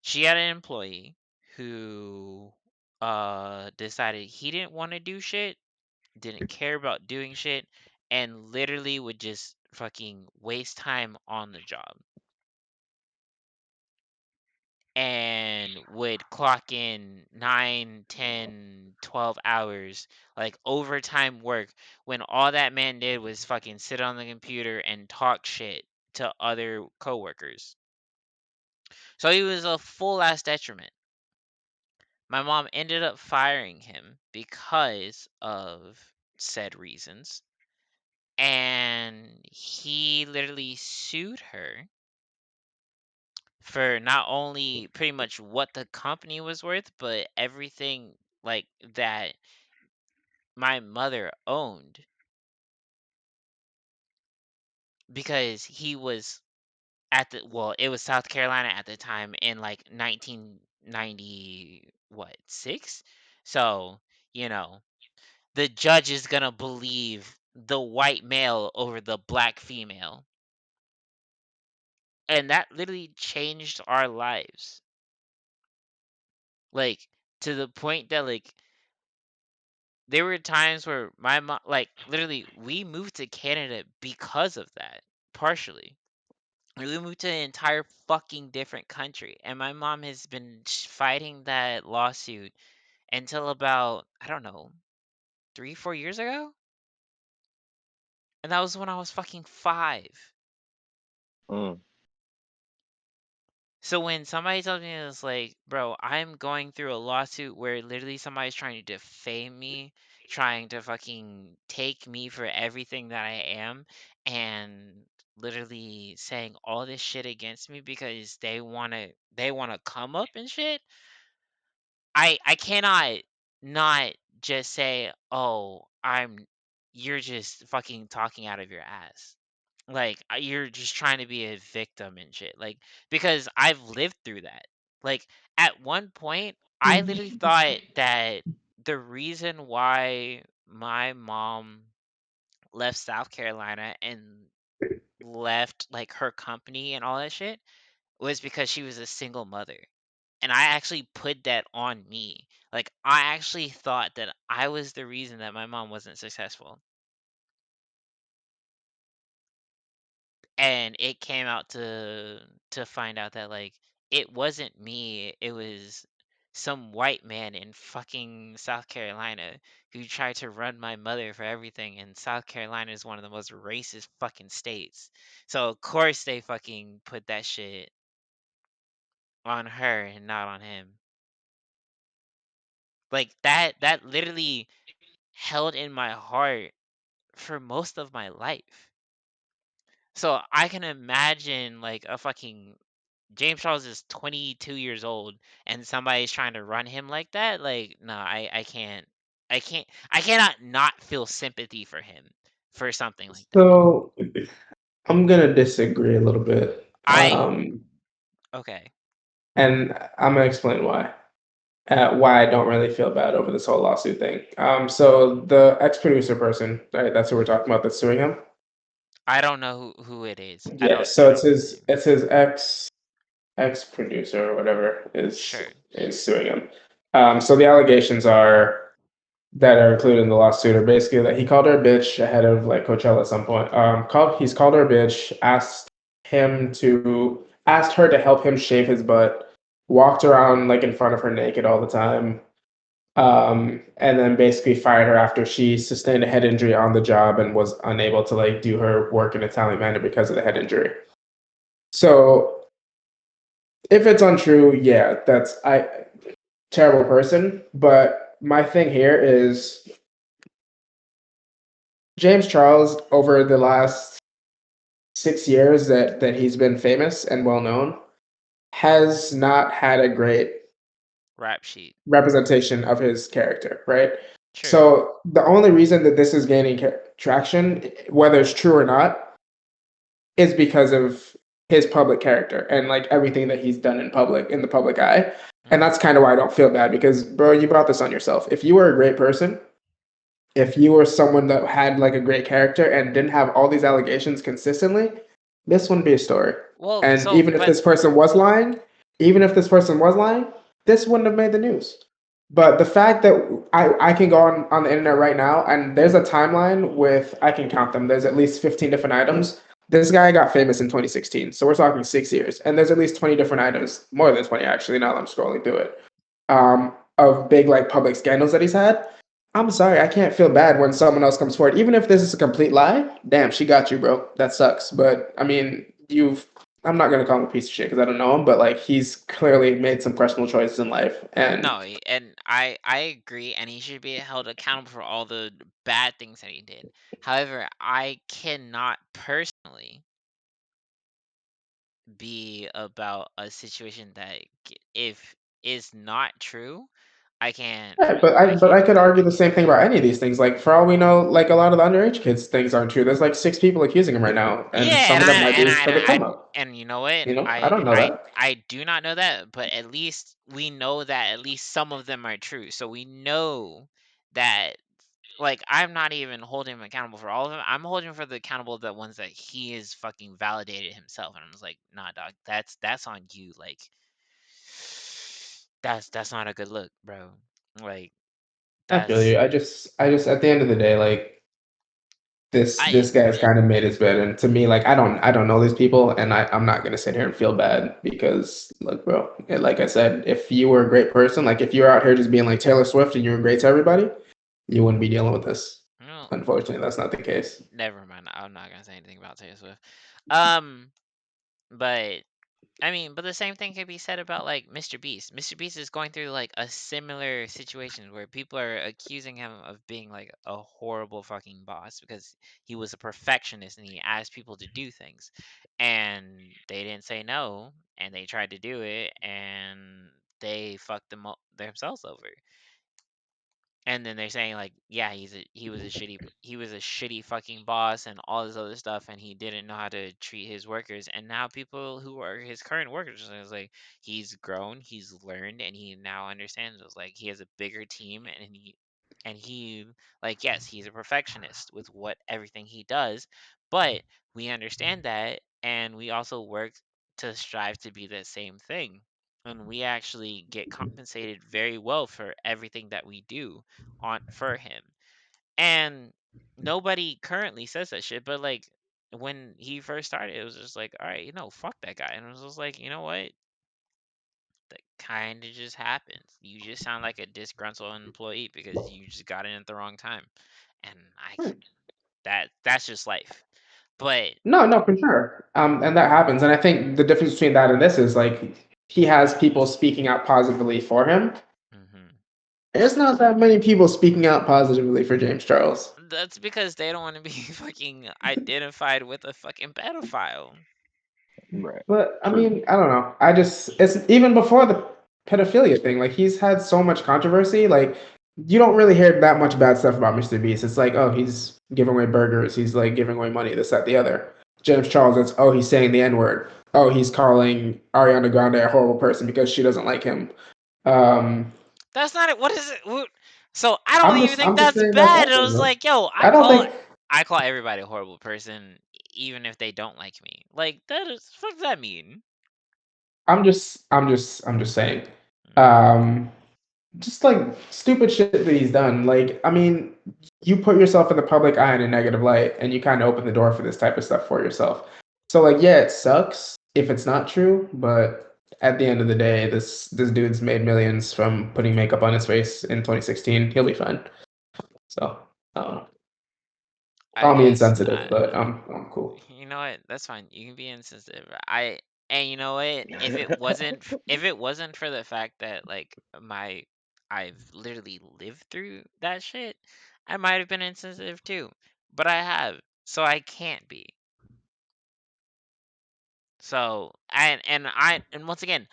She had an employee who decided he didn't want to do shit, didn't care about doing shit, and literally would just fucking waste time on the job and would clock in 9, 10, 12 hours like overtime work when all that man did was fucking sit on the computer and talk shit to other coworkers. So he was a full ass detriment. My mom ended up firing him because of said reasons. And he literally sued her for not only pretty much what the company was worth, but everything like that my mother owned, because he was it was South Carolina at the time in like 1990 what 6. So you know the judge is gonna believe the white male over the black female, and that literally changed our lives. Like, to the point that, like, there were times where my mom, like, literally, we moved to Canada because of that, partially. We moved to an entire fucking different country, and my mom has been fighting that lawsuit until about, I don't know, 3, 4 years ago? And that was when I was fucking 5. Mm. So when somebody tells me it's like, bro, I'm going through a lawsuit where literally somebody's trying to defame me, trying to fucking take me for everything that I am, and literally saying all this shit against me because they wanna come up and shit. I cannot not just say, "Oh, you're just fucking talking out of your ass." Like, you're just trying to be a victim and shit. Like, because I've lived through that. Like, at one point, I literally thought that the reason why my mom left South Carolina and left like her company and all that shit was because she was a single mother. And I actually put that on me. Like, I actually thought that I was the reason that my mom wasn't successful. And it came out to find out that like it wasn't me, it was some white man in fucking South Carolina who tried to run my mother for everything, and South Carolina is one of the most racist fucking states. So of course they fucking put that shit on her and not on him. Like that literally held in my heart for most of my life. So I can imagine like a fucking James Charles is 22 years old and somebody's trying to run him like that. Like, no, I can't. I cannot not feel sympathy for him for something like that. So I'm gonna disagree a little bit. I okay. And I'm gonna explain why. why I don't really feel bad over this whole lawsuit thing. So the ex-producer person, right, that's who we're talking about that's suing him. I don't know who it is. Yeah, I so don't know his name. it's his ex-producer or whatever Sure. is suing him. So the allegations are that are included in the lawsuit are basically that he called her a bitch ahead of like Coachella at some point. He's called her a bitch, asked her to help him shave his butt, walked around like in front of her naked all the time, and then basically fired her after she sustained a head injury on the job and was unable to like do her work in a timely manner because of the head injury. So if it's untrue, yeah, that's I terrible person. But my thing here is James Charles over the last 6 years that he's been famous and well known has not had a great Rap sheet. representation of his character, right? True. So the only reason that this is gaining traction, whether it's true or not, is because of his public character and like everything that he's done in the public eye. And that's kind of why I don't feel bad because, bro, you brought this on yourself. If you were a great person, if you were someone that had like a great character and didn't have all these allegations consistently, this wouldn't be a story. Well, And so even if but this person was lying, this wouldn't have made the news. But the fact that I can go on the internet right now and there's a timeline with, I can count them, there's at least 15 different items. This guy got famous in 2016. So we're talking 6 years. And there's at least 20 different items, more than 20 actually, now that I'm scrolling through it, of big like public scandals that he's had. I'm sorry, I can't feel bad when someone else comes forward. Even if this is a complete lie, damn, she got you, bro. That sucks. But I mean, I'm not gonna call him a piece of shit because I don't know him, but like he's clearly made some questionable choices in life. And no, and I agree, and he should be held accountable for all the bad things that he did. However, I cannot personally be about a situation that if is not true, I can't yeah, I but can't I could defend argue it. the same thing about any of these things. Like for all we know, like a lot of the underage kids things aren't true. There's like 6 people accusing him right now, and Yeah, some of them might be for the come up. and you know what? I don't know that. I do not know that, but at least we know that at least some of them are true. So we know that, like, I'm not even holding him accountable for all of them. I'm holding him for the accountable the ones that he is fucking validated himself. And I was like, nah, dog, that's on you. Like, that's not a good look, bro. Like, I feel that's you. I just at the end of the day, like I this guy's kind of made his bed, and to me, like I don't know these people, and I'm not gonna sit here and feel bad because look, bro, like I said, if you were a great person, like if you're out here just being like Taylor Swift and you were great to everybody, you wouldn't be dealing with this. no, Unfortunately, that's not the case. never mind. I'm not gonna say anything about Taylor Swift. Um, but I mean, but the same thing could be said about like Mr. Beast. Mr. Beast is going through like a similar situation where people are accusing him of being like a horrible fucking boss because he was a perfectionist and he asked people to do things and they didn't say no and they tried to do it and they fucked themselves over. And then they're saying like, yeah, he was a shitty fucking boss and all this other stuff, and he didn't know how to treat his workers. And now people who are his current workers is like, he's grown, he's learned, and he now understands. It's like he has a bigger team, and he like, yes, he's a perfectionist with what everything he does, but we understand that, and we also work to strive to be the same thing. And we actually get compensated very well for everything that we do on for him. And nobody currently says that shit, but like when he first started, it was just like, all right, fuck that guy. And it was just like, you know what? That kind of just happens. You just sound like a disgruntled employee because you just got in at the wrong time. And that's just life. But No, no, for sure. And that happens. And I think the difference between that and this is like he has people speaking out positively for him. mhm. There's not that many people speaking out positively for James Charles. That's because they don't want to be fucking identified with a fucking pedophile. Right. But I mean, I don't know. It's even before the pedophilia thing. Like he's had so much controversy. Like you don't really hear that much bad stuff about Mr. Beast. It's like, oh, he's giving away burgers. He's like giving away money. This, that, the other. James Charles, it's oh, he's saying the N word. Oh, he's calling Ariana Grande a horrible person because she doesn't like him. Um, That's not it. What is it? So I don't I'm even just think I'm just that's saying that's bad. out I there, was bro. like, yo, I don't think I call everybody a horrible person, even if they don't like me. Like that is what does that mean? I'm just saying. Um just like stupid shit that he's done. Like, I mean, you put yourself in the public eye in a negative light and you kind of open the door for this type of stuff for yourself. So like, yeah, it sucks if it's not true, but at the end of the day, this dude's made millions from putting makeup on his face in 2016. He'll be fine. So, I don't know. I Call me guess insensitive, but I'm cool. you know what? That's fine. You can be insensitive. And you know what? If it wasn't for the fact that like I've literally lived through that shit, I might have been insensitive too. But I have, so I can't be. So and once again,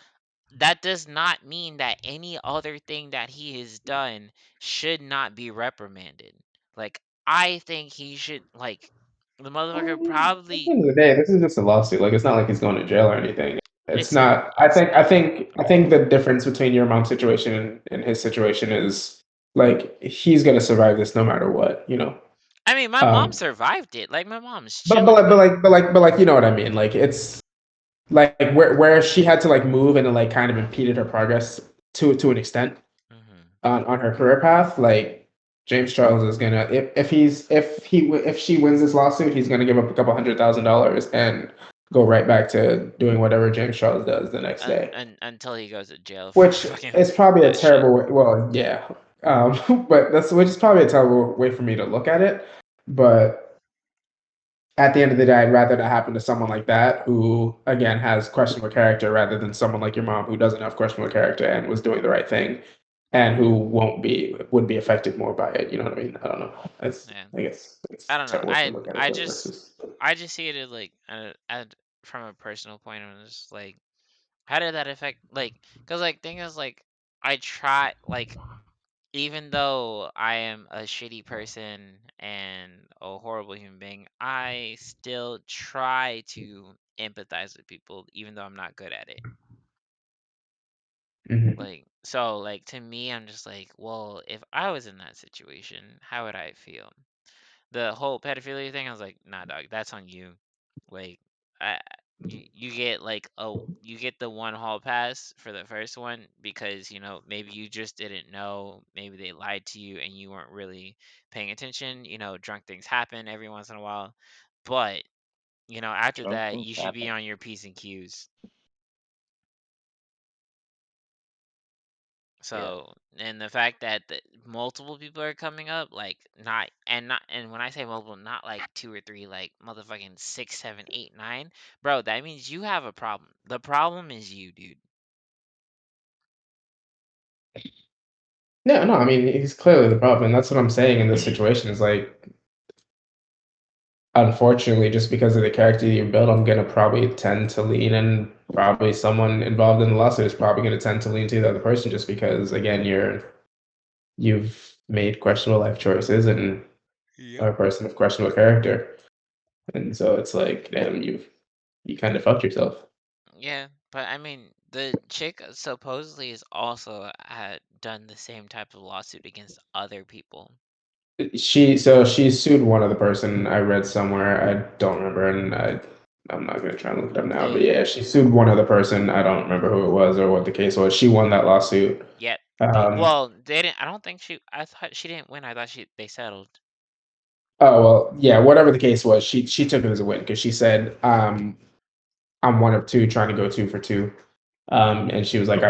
that does not mean that any other thing that he has done should not be reprimanded. Like I think he should like the I motherfucker mean, at the probably end of the day, this is just a lawsuit. Like, it's not like he's going to jail or anything. It's it's n- not. I it's think. I not. think. I think the difference between your mom's situation and his situation is like he's gonna survive this no matter what. I mean, my mom Um, survived it. Like my mom's but chilling. you know what I mean. Like it's like where she had to like move and it like kind of impeded her progress to an extent Hmm. on her career path. Like James Charles is gonna if she wins this lawsuit, he's gonna give up a couple $100,000 and go right back to doing whatever James Charles does the next day. Until he goes to jail for Which fucking is probably a that shit. terrible way. Well, yeah, but that's which is probably a terrible way for me to look at it. But at the end of the day, I'd rather that happen to someone like that who, again, has questionable character rather than someone like your mom who doesn't have questionable character and was doing the right thing and who would be affected more by it. You know what I mean? I don't know. Yeah. I guess it's I a don't know. terrible way to look at it, but that's just. I just see it as like from a personal point. I'm just like, how did that affect like? Cause like thing is like I try like even though I am a shitty person and a horrible human being, I still try to empathize with people, even though I'm not good at it. Mhm. Like, so, like, to me, I'm just like, well, if I was in that situation, how would I feel? The whole pedophilia thing, I was like, nah, dog, that's on you. Like, I, you get like you get the one hall pass for the first one because maybe you just didn't know, maybe they lied to you and you weren't really paying attention. Drunk things happen every once in a while, but after Drunk that, things you should be happen. on your P's and Q's. Yeah. So, and the fact that multiple people are coming up, like not, and when I say multiple, not like two or three, like motherfucking six, seven, eight, nine, bro. That means you have a problem. The problem is you, dude. No, no. I mean, he's clearly the problem, and that's what I'm saying in this situation. Is like, unfortunately, just because of the character you build, I'm gonna probably tend to lean, and probably someone involved in the lawsuit is probably gonna tend to lean to the other person, just because again, you've made questionable life choices and Yep. are a person of questionable character, and so it's like, damn, you kind of fucked yourself. Yeah, but I mean, the chick supposedly is also had done the same type of lawsuit against other people. She sued one other person I read somewhere. I don't remember, and I'm not gonna try and look it up now. But The yeah, she sued one other person. I don't remember who it was or what the case was. She won that lawsuit. Yep. Um, Well, they didn't. I don't think she. I thought she didn't win. I thought they settled. oh well, yeah, whatever the case was, she took it as a win because she said, I'm one of two trying to go two for two. And she was like,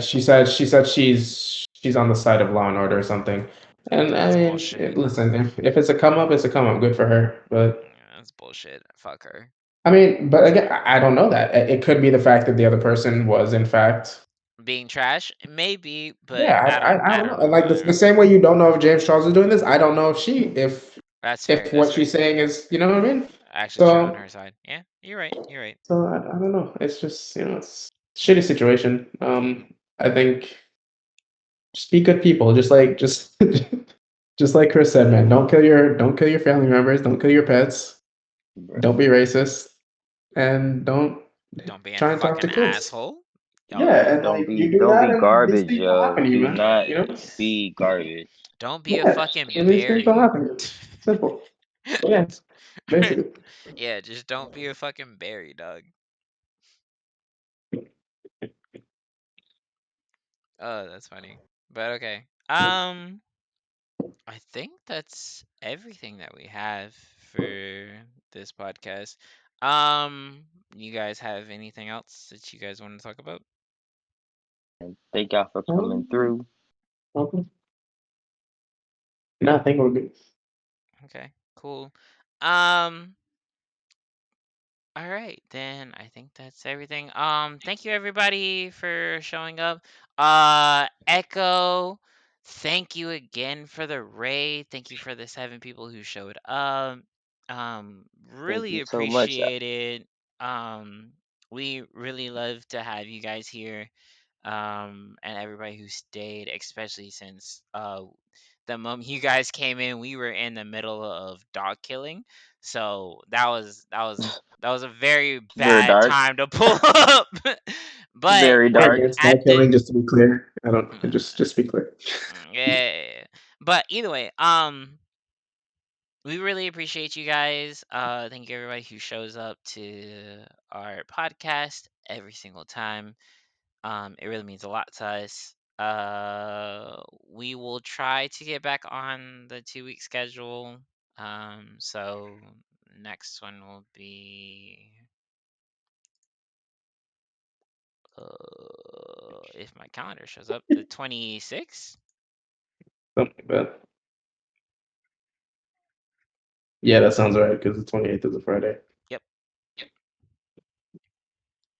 she said she's on the side of law and order or something. And I That's mean, bullshit. listen, if it's a come up, it's a come up. Good for her. But Yeah, that's bullshit. Fuck her. I mean, but again, I don't know that. It could be the fact that the other person was in fact. Being trash, maybe, but Yeah, I I don't don't know. know. And like the same way you don't know if James Charles is doing this, I don't know That's fair. if That's what fair. she's saying is, you know what I mean? Actually, true on So her side. Yeah, you're right. You're right. I don't know. It's just it's a shitty situation. I think just be good people. Just like Chris said, man. Don't kill your family members. Don't kill your pets. Bruh. Don't be racist, and don't Don't be a try and talk to fucking kids. asshole. Oh Yeah, yeah. and like you do Don't that, be and these garbage, things will yo. happen to you, Do man. not You know? be garbage. Don't be a Yeah, fucking and these things will berry. happen to you. Simple. Yeah, basically. Yeah, just don't be a fucking berry, dog. Oh, that's funny. But okay. I think that's everything that we have for this podcast. You guys have anything else that you guys want to talk about? And thank y'all for coming Um, through. okay. No, I think we're good. Okay, cool. Um, all right, then I think that's everything. Thank you everybody for showing up. Echo, thank you again for the raid. Thank you for the 7 people who showed up. Thank Really you so much. appreciate it. We really love to have you guys here. And everybody who stayed, especially since the moment you guys came in, we were in the middle of dog killing, so that was a very Very bad dark. time to pull up. But Very We're dark. against at dog the killing, just to be clear. I don't mm, just be clear. yeah, but either way, we really appreciate you guys. Thank you everybody who shows up to our podcast every single time. It really means a lot to us. We will try to get back on the 2 week schedule. So next one will be if my calendar shows up, the 26th. Something like that. Yeah, that sounds right because the 28th is a Friday. Yep.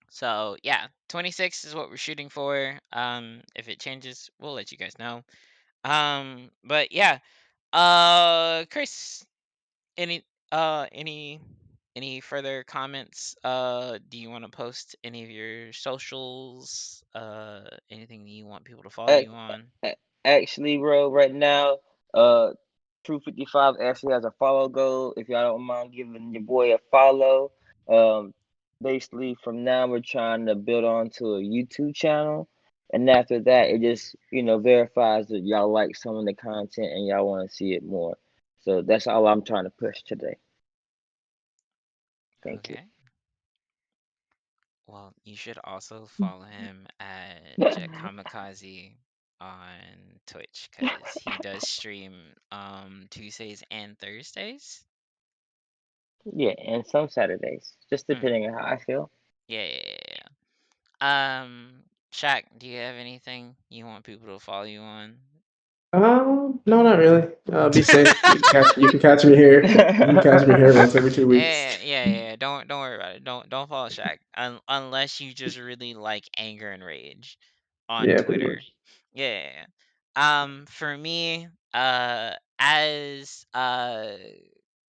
So yeah, 26 is what we're shooting for. If it changes, we'll let you guys know. But yeah, Chris, Any uh any any further comments? Do you want to post any of your socials? Anything you want people to follow Ac- you on? Actually, bro, right now, uh, True 55 actually has a follow goal. If y'all don't mind giving your boy a follow. Um, Basically, from now we're trying to build onto a YouTube channel, and after that, it just verifies that y'all like some of the content and y'all want to see it more. So that's all I'm trying to push today. Thank you. Okay. Well, you should also follow him at Jet Kamikaze on Twitch because he does stream Tuesdays and Thursdays. Yeah, and some Saturdays, just Mm, depending on how I feel. yeah, yeah, yeah, yeah. Shaq, do you have anything you want people to follow you on? No, not really. Be safe. You can catch me here. You can catch me here once every 2 weeks. Yeah. Don't worry about it. Don't follow Shaq unless you just really like anger and rage on Yeah, pretty Twitter. much. Yeah. For me, as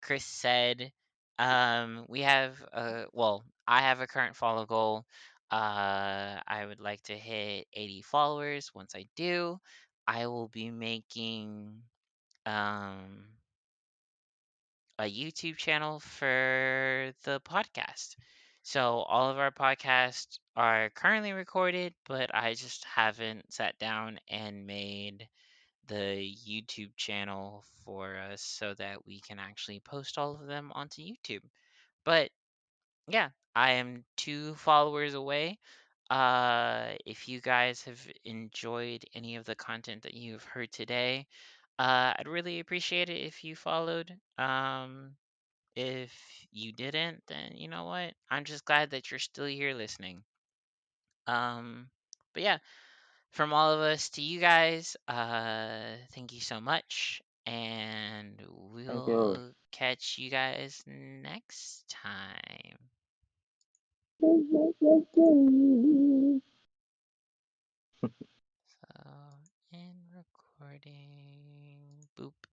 Chris said, we have well, I have a current follow goal. I would like to hit 80 followers. Once I do, I will be making um a YouTube channel for the podcast. So all of our podcasts are currently recorded, but I just haven't sat down and made the YouTube channel for us so that we can actually post all of them onto YouTube. But yeah, I am 2 followers away. If you guys have enjoyed any of the content that you've heard today, I'd really appreciate it if you followed. If you didn't, then you know what? I'm just glad that you're still here listening. Um, but yeah, from all of us to you guys, thank you so much, and Thank you. we'll catch you guys next time. So, in recording.